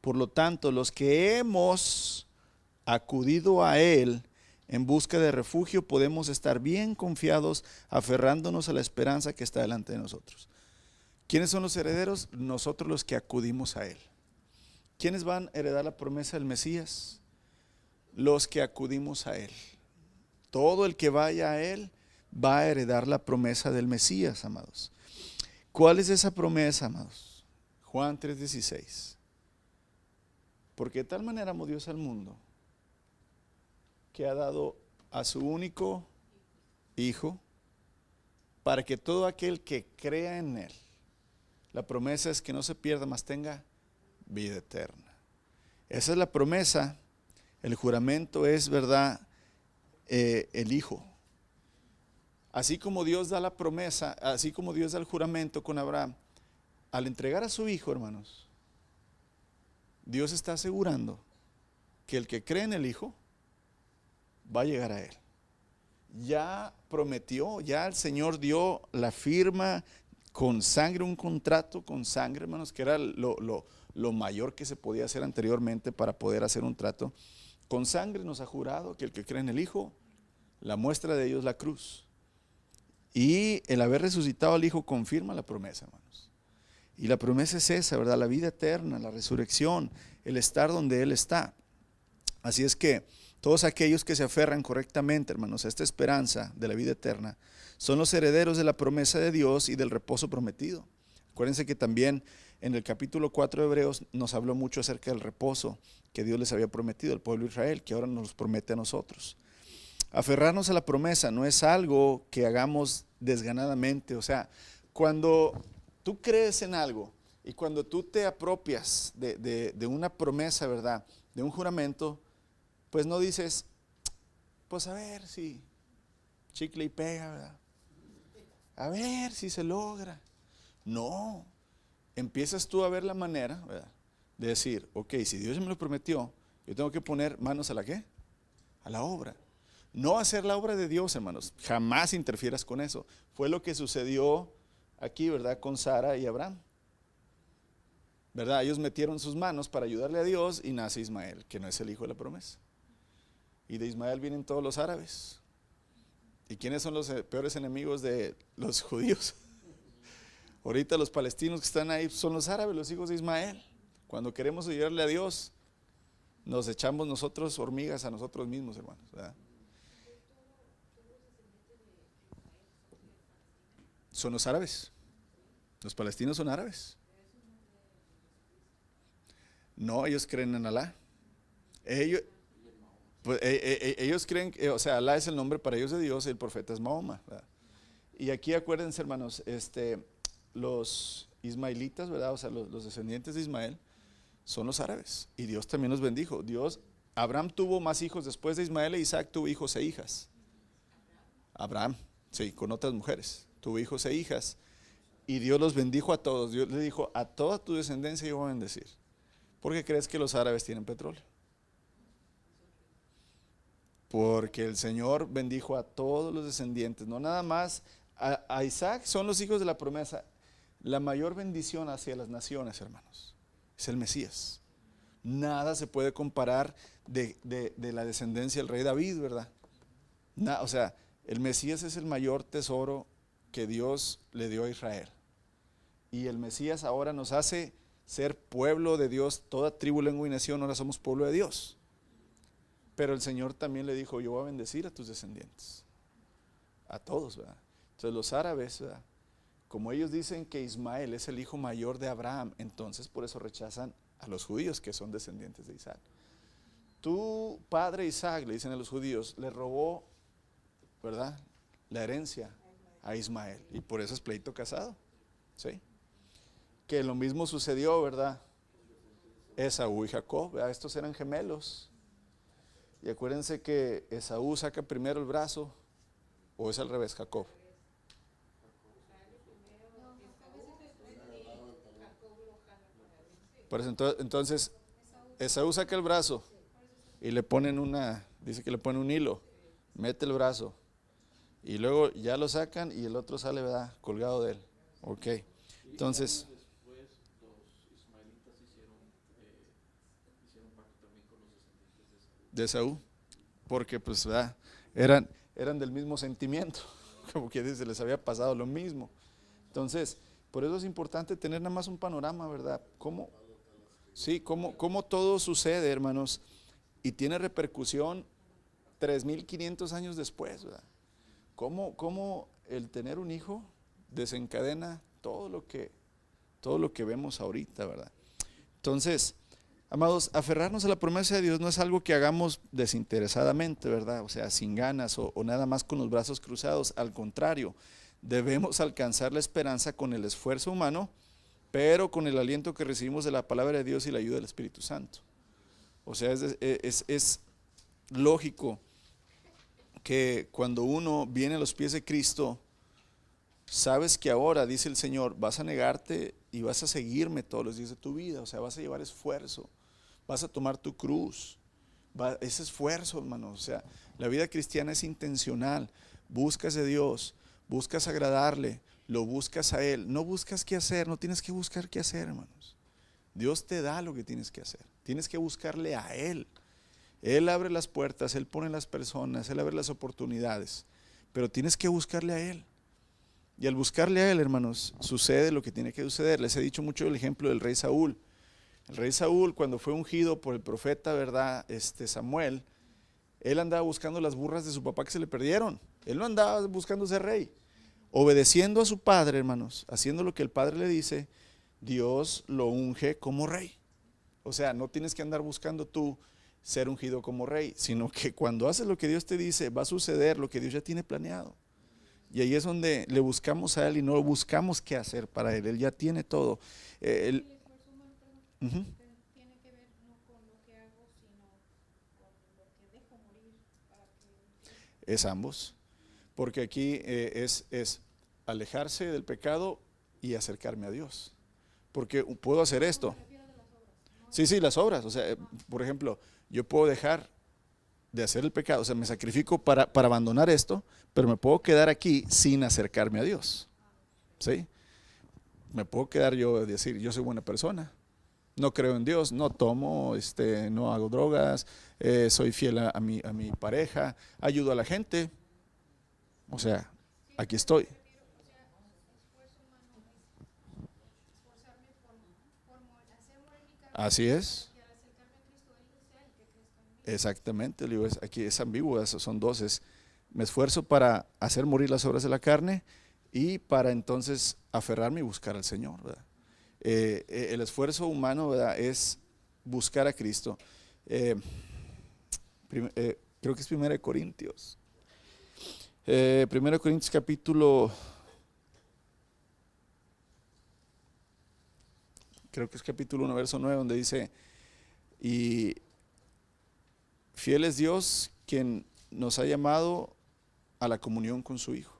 Por lo tanto, los que hemos acudido a Él en busca de refugio, podemos estar bien confiados, aferrándonos a la esperanza que está delante de nosotros. ¿Quiénes son los herederos? Nosotros los que acudimos a Él. ¿Quiénes van a heredar la promesa del Mesías? Los que acudimos a Él. Todo el que vaya a Él va a heredar la promesa del Mesías, amados. ¿Cuál es esa promesa, amados? Juan 3:16. Porque de tal manera amó Dios al mundo que ha dado a su único Hijo para que todo aquel que crea en Él, la promesa es que no se pierda, mas tenga vida eterna. Esa es la promesa. El juramento es, ¿verdad?, el Hijo. Así como Dios da la promesa, así como Dios da el juramento con Abraham, al entregar a su Hijo, hermanos, Dios está asegurando que el que cree en el Hijo va a llegar a Él. Ya prometió, ya el Señor dio la firma con sangre, un contrato con sangre, hermanos, que era lo mayor que se podía hacer anteriormente para poder hacer un trato. Con sangre nos ha jurado que el que cree en el Hijo, la muestra de ello es la cruz. Y el haber resucitado al Hijo confirma la promesa, hermanos. Y la promesa es esa, ¿verdad? La vida eterna, la resurrección, el estar donde Él está. Así es que todos aquellos que se aferran correctamente, hermanos, a esta esperanza de la vida eterna, son los herederos de la promesa de Dios y del reposo prometido. Acuérdense que también en el capítulo 4 de Hebreos nos habló mucho acerca del reposo que Dios les había prometido al pueblo de Israel, que ahora nos promete a nosotros. Aferrarnos a la promesa no es algo que hagamos desganadamente. O sea, cuando tú crees en algo y cuando tú te apropias de una promesa, ¿verdad?, de un juramento, pues no dices, pues a ver si chicle y pega, ¿verdad?, a ver si se logra. No, empiezas tú a ver la manera, ¿verdad?, de decir, ok, si Dios me lo prometió, yo tengo que poner manos a la ¿qué? A la obra. No hacer la obra de Dios, hermanos, jamás interfieras con eso. Fue lo que sucedió aquí, ¿verdad?, con Sara y Abraham, ¿verdad? Ellos metieron sus manos para ayudarle a Dios y nace Ismael, que no es el hijo de la promesa. Y de Ismael vienen todos los árabes. ¿Y quiénes son los peores enemigos de los judíos? Ahorita los palestinos que están ahí son los árabes, los hijos de Ismael. Cuando queremos ayudarle a Dios, nos echamos nosotros hormigas a nosotros mismos, hermanos, ¿verdad? son los árabes. Los palestinos son árabes. No, ellos creen en Alá. Ellos, pues, ellos creen, o sea, Alá es el nombre para ellos de Dios y el profeta es Mahoma, ¿verdad? Y aquí acuérdense, hermanos, los ismaelitas, ¿verdad? O sea, los descendientes de Ismael son los árabes. Y Dios también los bendijo. Abraham tuvo más hijos después de Ismael, e Isaac tuvo hijos e hijas. Abraham, sí, con otras mujeres, tuvo hijos e hijas. Y Dios los bendijo a todos. Dios le dijo, a toda tu descendencia yo voy a bendecir. ¿Por qué crees que los árabes tienen petróleo? Porque el Señor bendijo a todos los descendientes, no nada más a Isaac, son los hijos de la promesa. La mayor bendición hacia las naciones, hermanos, es el Mesías. Nada se puede comparar de la descendencia del rey David, ¿verdad? O sea, el Mesías es el mayor tesoro que Dios le dio a Israel. Y el Mesías ahora nos hace ser pueblo de Dios, toda tribu, lengua y nación, ahora somos pueblo de Dios. Pero el Señor también le dijo, yo voy a bendecir a tus descendientes, a todos, ¿verdad? Entonces los árabes, ¿verdad? Como ellos dicen que Ismael es el hijo mayor de Abraham, entonces por eso rechazan a los judíos que son descendientes de Isaac. Tu padre Isaac, le dicen a los judíos, le robó, ¿verdad?, la herencia a Ismael, y por eso es pleito casado, ¿sí? Que lo mismo sucedió, ¿verdad? Esaú y Jacob, ¿verdad? Estos eran gemelos. Y acuérdense que Esaú saca primero el brazo, o es al revés, Jacob. Por eso, entonces Esaú saca el brazo y le ponen dice que le ponen un hilo, mete el brazo y luego ya lo sacan y el otro sale, ¿verdad?, colgado de él. Ok, entonces de Esaú, porque pues, ¿verdad?, eran del mismo sentimiento, como que se les había pasado lo mismo. Entonces, por eso es importante tener nada más un panorama, ¿verdad? Cómo todo sucede, hermanos, y tiene repercusión 3500 años después, ¿verdad? Cómo el tener un hijo desencadena todo lo que vemos ahorita, ¿verdad? Entonces, amados, aferrarnos a la promesa de Dios no es algo que hagamos desinteresadamente, ¿verdad? O sea, sin ganas o nada más con los brazos cruzados. Al contrario, debemos alcanzar la esperanza con el esfuerzo humano, pero con el aliento que recibimos de la palabra de Dios y la ayuda del Espíritu Santo. O sea, es lógico que cuando uno viene a los pies de Cristo, sabes que ahora, dice el Señor, vas a negarte y vas a seguirme todos los días de tu vida. O sea, vas a llevar esfuerzo, vas a tomar tu cruz. Es esfuerzo, hermano. O sea, la vida cristiana es intencional. Buscas de Dios, buscas agradarle, lo buscas a Él. No buscas qué hacer, no tienes que buscar qué hacer, hermanos. Dios te da lo que tienes que hacer. Tienes que buscarle a Él. Él abre las puertas, Él pone las personas, Él abre las oportunidades. Pero tienes que buscarle a Él. Y al buscarle a Él, hermanos, sucede lo que tiene que suceder. Les he dicho mucho el ejemplo del rey Saúl. El rey Saúl, cuando fue ungido por el profeta, ¿verdad?, Samuel, él andaba buscando las burras de su papá que se le perdieron. Él no andaba buscando ser rey. Obedeciendo a su padre, hermanos, haciendo lo que el padre le dice, Dios lo unge como rey. O sea, no tienes que andar buscando tú ser ungido como rey, sino que cuando haces lo que Dios te dice, va a suceder lo que Dios ya tiene planeado. Y ahí es donde le buscamos a Él y no buscamos qué hacer para Él. Él ya tiene todo. Uh-huh. Tiene que ver no con lo que hago, sino con lo que dejo morir para que... Es ambos. Porque aquí es alejarse del pecado y acercarme a Dios. Porque puedo hacer esto. Sí, las obras. O sea, por ejemplo, yo puedo dejar de hacer el pecado, o sea, me sacrifico para abandonar esto, pero me puedo quedar aquí sin acercarme a Dios. ¿Sí? Me puedo quedar yo, decir, yo soy buena persona, no creo en Dios, no tomo, no hago drogas, soy fiel a mi pareja, ayudo a la gente. O sea, aquí estoy. Así es. Exactamente, aquí es ambiguo, son dos, me esfuerzo para hacer morir las obras de la carne y para entonces aferrarme y buscar al Señor, ¿verdad? El esfuerzo humano, ¿verdad?, es buscar a Cristo. Eh, Creo que es 1 Corintios. 1 Corintios creo que es capítulo 1, verso 9, donde dice, y fiel es Dios quien nos ha llamado a la comunión con su Hijo.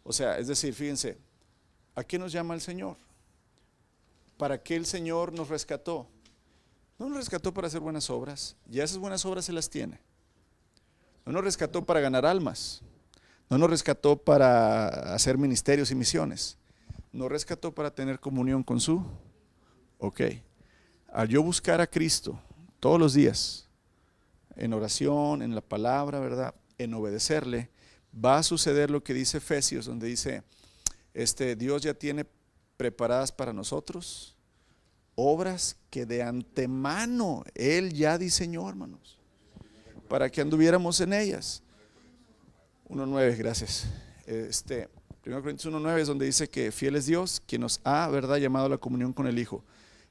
O sea, es decir, fíjense, ¿a qué nos llama el Señor? ¿Para qué el Señor nos rescató? No nos rescató para hacer buenas obras, ya esas buenas obras se las tiene. No nos rescató para ganar almas, no nos rescató para hacer ministerios y misiones, nos rescató para tener comunión con su. Ok, al yo buscar a Cristo todos los días, en oración, en la palabra, ¿verdad?, en obedecerle, va a suceder lo que dice Efesios, donde dice, Dios ya tiene preparadas para nosotros obras que de antemano Él ya diseñó, hermanos, para que anduviéramos en ellas. 1:9, gracias. 1 Corintios 1:9 es donde dice que fiel es Dios, quien nos ha, ¿verdad?, llamado a la comunión con el Hijo.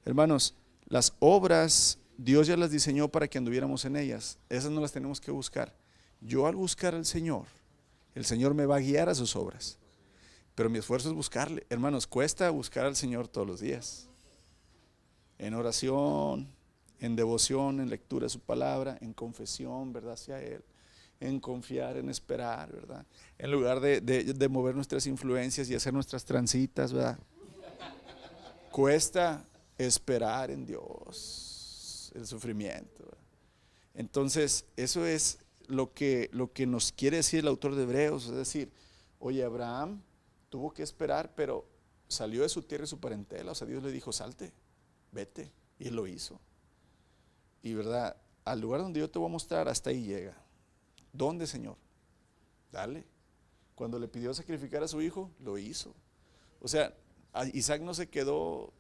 Hermanos, las obras Dios ya las diseñó para que anduviéramos en ellas. Esas no las tenemos que buscar. Yo al buscar al Señor, el Señor me va a guiar a sus obras. Pero mi esfuerzo es buscarle. Hermanos, cuesta buscar al Señor todos los días. En oración, en devoción, en lectura de su palabra, en confesión, ¿verdad?, hacia Él. En confiar, en esperar, ¿verdad? En lugar de mover nuestras influencias y hacer nuestras transitas, ¿verdad? Cuesta esperar en Dios, el sufrimiento, ¿verdad? Entonces, eso es lo que nos quiere decir el autor de Hebreos, es decir, oye, Abraham tuvo que esperar, pero salió de su tierra y su parentela, o sea, Dios le dijo, salte, vete, y él lo hizo. Y verdad, al lugar donde yo te voy a mostrar, hasta ahí llega. ¿Dónde, Señor? Dale. Cuando le pidió sacrificar a su hijo, lo hizo. O sea, Abraham no se quedó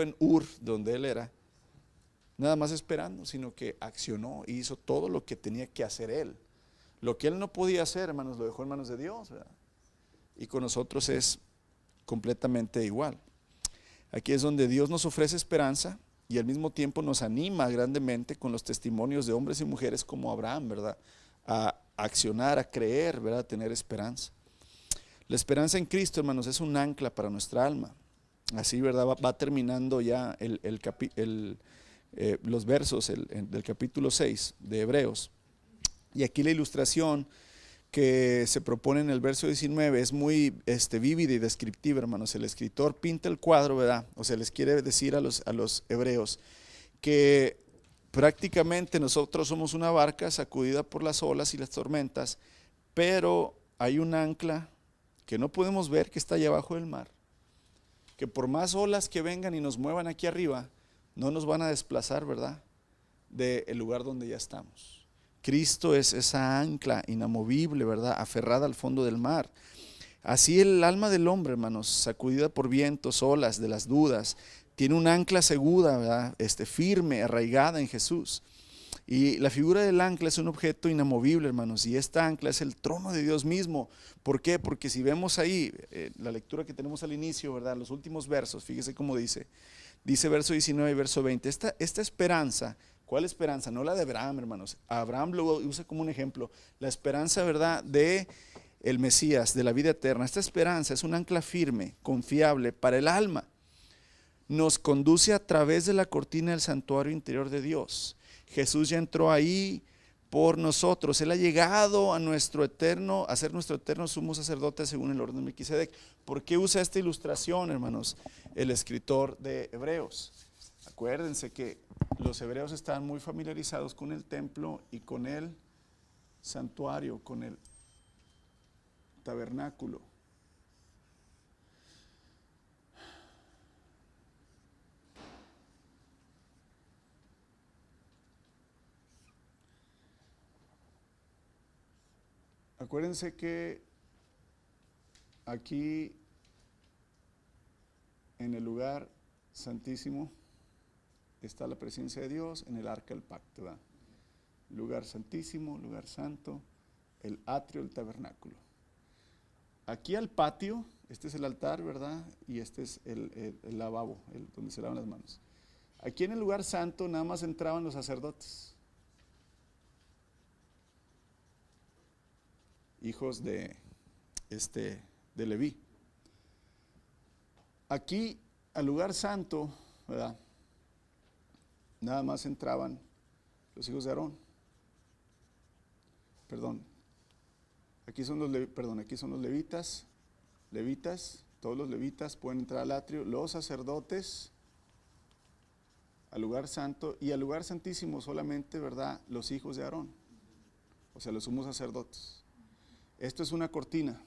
en Ur, donde él era, nada más esperando, sino que accionó y hizo todo lo que tenía que hacer él. Lo que él no podía hacer, hermanos, lo dejó en manos de Dios, ¿verdad? Y con nosotros es completamente igual. Aquí es donde Dios nos ofrece esperanza y al mismo tiempo nos anima grandemente con los testimonios de hombres y mujeres como Abraham, ¿verdad?, a accionar, a creer, ¿verdad?, a tener esperanza. La esperanza en Cristo, hermanos, es un ancla para nuestra alma. Así, ¿verdad?, va terminando ya los versos del capítulo 6 de Hebreos. Y aquí la ilustración que se propone en el verso 19 es muy vívida y descriptiva, hermanos. El escritor pinta el cuadro, ¿verdad? O sea, les quiere decir a los hebreos que prácticamente nosotros somos una barca sacudida por las olas y las tormentas, pero hay un ancla que no podemos ver, que está allá abajo del mar, que por más olas que vengan y nos muevan aquí arriba, no nos van a desplazar, ¿verdad?, del lugar donde ya estamos. Cristo es esa ancla inamovible, ¿verdad?, aferrada al fondo del mar. Así el alma del hombre, hermanos, sacudida por vientos, olas, de las dudas, tiene un ancla segura, ¿verdad?, firme, arraigada en Jesús. Y la figura del ancla es un objeto inamovible, hermanos, y esta ancla es el trono de Dios mismo. ¿Por qué? Porque si vemos ahí la lectura que tenemos al inicio, ¿verdad?, los últimos versos, fíjese cómo dice verso 19 y verso 20, esta esperanza. ¿Cuál esperanza? No la de Abraham, hermanos. Abraham lo usa como un ejemplo. La esperanza, ¿verdad?, de el Mesías, de la vida eterna. Esta esperanza es un ancla firme, confiable para el alma. Nos conduce a través de la cortina del santuario interior de Dios. Jesús ya entró ahí por nosotros. Él ha llegado a ser nuestro eterno sumo sacerdote según el orden de Melquisedec. ¿Por qué usa esta ilustración, hermanos, el escritor de Hebreos? Acuérdense que los hebreos estaban muy familiarizados con el templo y con el santuario, con el tabernáculo. Acuérdense que aquí en el lugar santísimo está la presencia de Dios, en el arca del pacto, ¿verdad? Lugar santísimo, lugar santo, el atrio, el tabernáculo. aquí al patio, este es el altar, ¿verdad? Y este es el lavabo, donde se lavan las manos. Aquí en el lugar santo nada más entraban los sacerdotes, hijos de Leví. Aquí al lugar santo, ¿verdad? Nada más entraban los hijos de Aarón. Aquí son los levitas, todos los levitas pueden entrar al atrio, los sacerdotes al lugar santo, y al lugar santísimo solamente, ¿verdad?, los hijos de Aarón, o sea, los sumos sacerdotes. Esto es una cortina.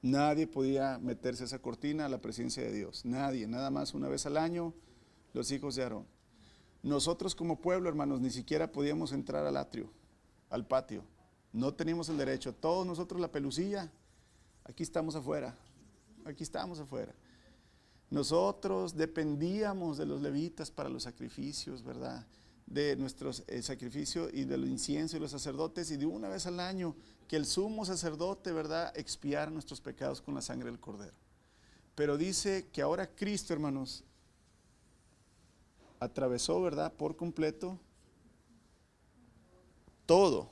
Nadie podía meterse a esa cortina a la presencia de Dios. Nadie, nada más una vez al año, los hijos de Aarón. Nosotros como pueblo, hermanos, ni siquiera podíamos entrar al atrio, al patio. No teníamos el derecho. Todos nosotros, la pelucilla, aquí estamos afuera. Nosotros dependíamos de los levitas para los sacrificios, ¿verdad? De nuestros sacrificios y de los inciensos y los sacerdotes, y de una vez al año que el sumo sacerdote, ¿verdad?, expiara nuestros pecados con la sangre del cordero. Pero dice que ahora Cristo, hermanos, atravesó, ¿verdad?, por completo todo,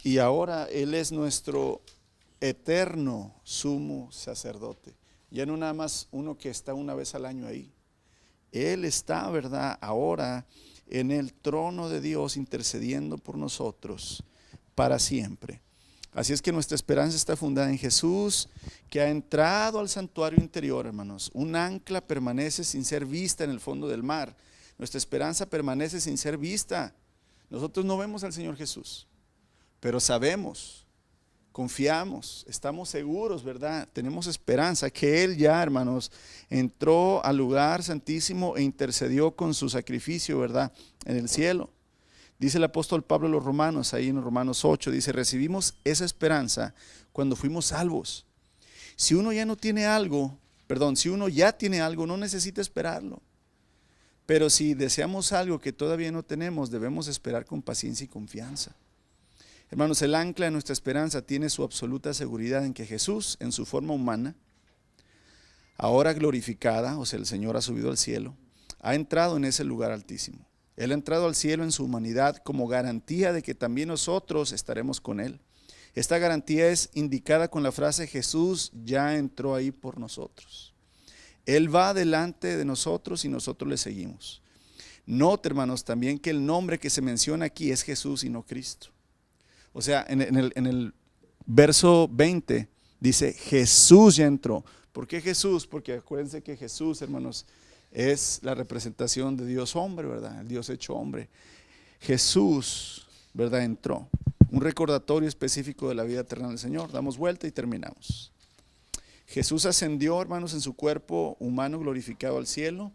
y ahora Él es nuestro eterno sumo sacerdote. Ya no nada más uno que está una vez al año ahí. Él está, ¿verdad?, ahora en el trono de Dios intercediendo por nosotros para siempre. Así es que nuestra esperanza está fundada en Jesús, que ha entrado al santuario interior, hermanos. Un ancla permanece sin ser vista en el fondo del mar. Nuestra esperanza permanece sin ser vista. Nosotros no vemos al Señor Jesús, pero sabemos, confiamos, estamos seguros, ¿verdad? Tenemos esperanza que Él ya, hermanos, entró al lugar santísimo e intercedió con su sacrificio, ¿verdad?, en el cielo. Dice el apóstol Pablo a los romanos, ahí en Romanos 8, dice: recibimos esa esperanza cuando fuimos salvos. Si uno ya tiene algo, no necesita esperarlo. Pero si deseamos algo que todavía no tenemos, debemos esperar con paciencia y confianza. Hermanos, el ancla de nuestra esperanza tiene su absoluta seguridad en que Jesús, en su forma humana, ahora glorificada, o sea, el Señor ha subido al cielo, ha entrado en ese lugar altísimo. Él ha entrado al cielo en su humanidad como garantía de que también nosotros estaremos con Él. Esta garantía es indicada con la frase: Jesús ya entró ahí por nosotros. Él va delante de nosotros y nosotros le seguimos. Note, hermanos, también que el nombre que se menciona aquí es Jesús y no Cristo. O sea, en el verso 20 dice: Jesús ya entró. ¿Por qué Jesús? Porque acuérdense que Jesús, hermanos, es la representación de Dios hombre, ¿verdad? El Dios hecho hombre. Jesús, ¿verdad?, entró. Un recordatorio específico de la vida eterna del Señor. Damos vuelta y terminamos. Jesús ascendió, hermanos, en su cuerpo humano glorificado al cielo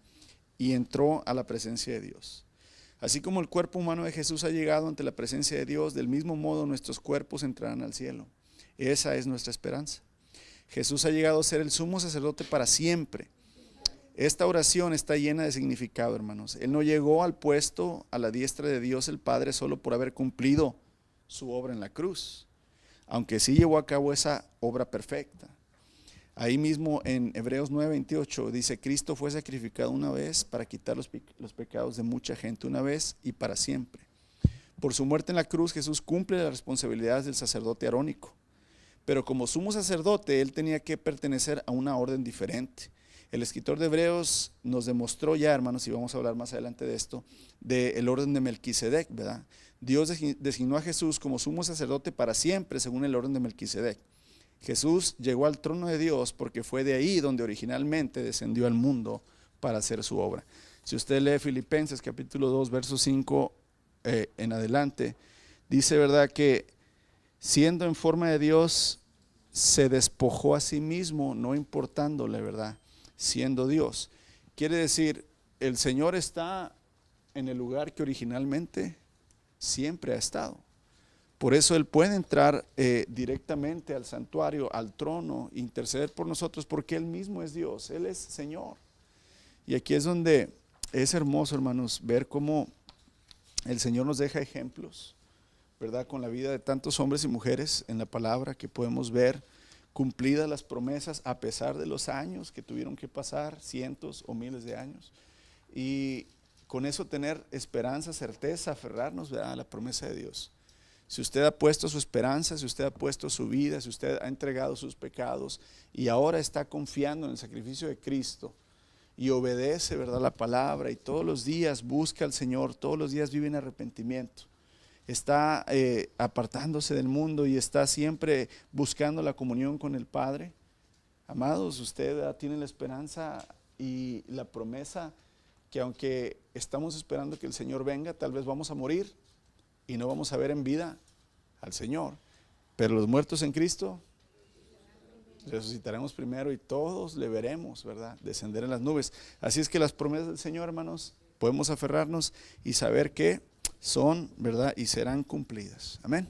y entró a la presencia de Dios. Así como el cuerpo humano de Jesús ha llegado ante la presencia de Dios, del mismo modo nuestros cuerpos entrarán al cielo. Esa es nuestra esperanza. Jesús ha llegado a ser el sumo sacerdote para siempre. Esta oración está llena de significado, hermanos. Él no llegó al puesto a la diestra de Dios el Padre solo por haber cumplido su obra en la cruz, aunque sí llevó a cabo esa obra perfecta. Ahí mismo en Hebreos 9:28 dice: Cristo fue sacrificado una vez para quitar los pecados de mucha gente, una vez y para siempre. Por su muerte en la cruz, Jesús cumple las responsabilidades del sacerdote arónico, pero como sumo sacerdote, él tenía que pertenecer a una orden diferente. El escritor de Hebreos nos demostró ya, hermanos, y vamos a hablar más adelante de esto, del orden de Melquisedec, ¿verdad? Dios designó a Jesús como sumo sacerdote para siempre, según el orden de Melquisedec. Jesús llegó al trono de Dios porque fue de ahí donde originalmente descendió al mundo para hacer su obra. Si usted lee Filipenses capítulo 2, verso 5 en adelante, dice, ¿verdad?, que siendo en forma de Dios, se despojó a sí mismo, no importándole, ¿verdad?, siendo Dios. Quiere decir, el Señor está en el lugar que originalmente siempre ha estado. Por eso Él puede entrar directamente al santuario, al trono, interceder por nosotros, porque Él mismo es Dios, Él es Señor. Y aquí es donde es hermoso, hermanos, ver cómo el Señor nos deja ejemplos ¿verdad? Con la vida de tantos hombres y mujeres en la palabra, que podemos ver cumplidas las promesas a pesar de los años que tuvieron que pasar, cientos o miles de años. Y con eso tener esperanza, certeza, aferrarnos, ¿verdad?, a la promesa de Dios. Si usted ha puesto su esperanza, si usted ha puesto su vida, si usted ha entregado sus pecados y ahora está confiando en el sacrificio de Cristo y obedece, ¿verdad?, la palabra, y todos los días busca al Señor, todos los días vive en arrepentimiento, está apartándose del mundo y está siempre buscando la comunión con el Padre. Amados, usted tiene la esperanza y la promesa que aunque estamos esperando que el Señor venga, tal vez vamos a morir y no vamos a ver en vida al Señor, pero los muertos en Cristo resucitaremos primero y todos le veremos, ¿verdad?, descender en las nubes. Así es que las promesas del Señor, hermanos, podemos aferrarnos y saber que son, ¿verdad?, y serán cumplidas. Amén.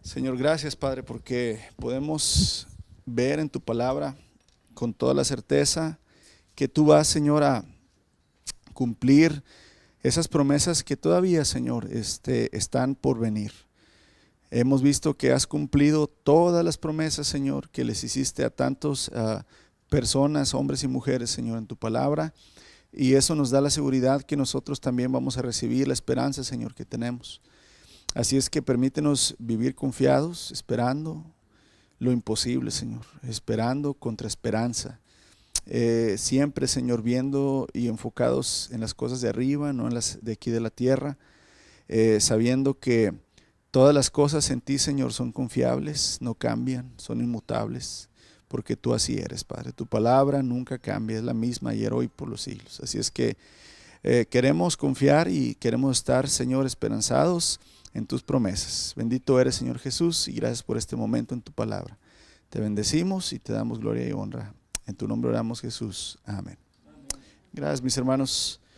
Señor, gracias, Padre, porque podemos ver en tu palabra con toda la certeza que tú vas, Señor, a cumplir esas promesas que todavía, Señor, están por venir. Hemos visto que has cumplido todas las promesas, Señor, que les hiciste a tantas personas, hombres y mujeres, Señor, en tu palabra. Y eso nos da la seguridad que nosotros también vamos a recibir la esperanza, Señor, que tenemos. Así es que permítenos vivir confiados, esperando lo imposible, Señor, esperando contra esperanza. Siempre, Señor, viendo y enfocados en las cosas de arriba, no en las de aquí de la tierra, sabiendo que todas las cosas en ti, Señor, son confiables, no cambian, son inmutables, porque tú así eres, Padre. Tu palabra nunca cambia, es la misma ayer, hoy, por los siglos. Así es que queremos confiar y queremos estar, Señor, esperanzados en tus promesas. Bendito eres, Señor Jesús, y gracias por este momento en tu palabra. Te bendecimos y te damos gloria y honra. En tu nombre oramos, Jesús. Amén. Gracias, mis hermanos.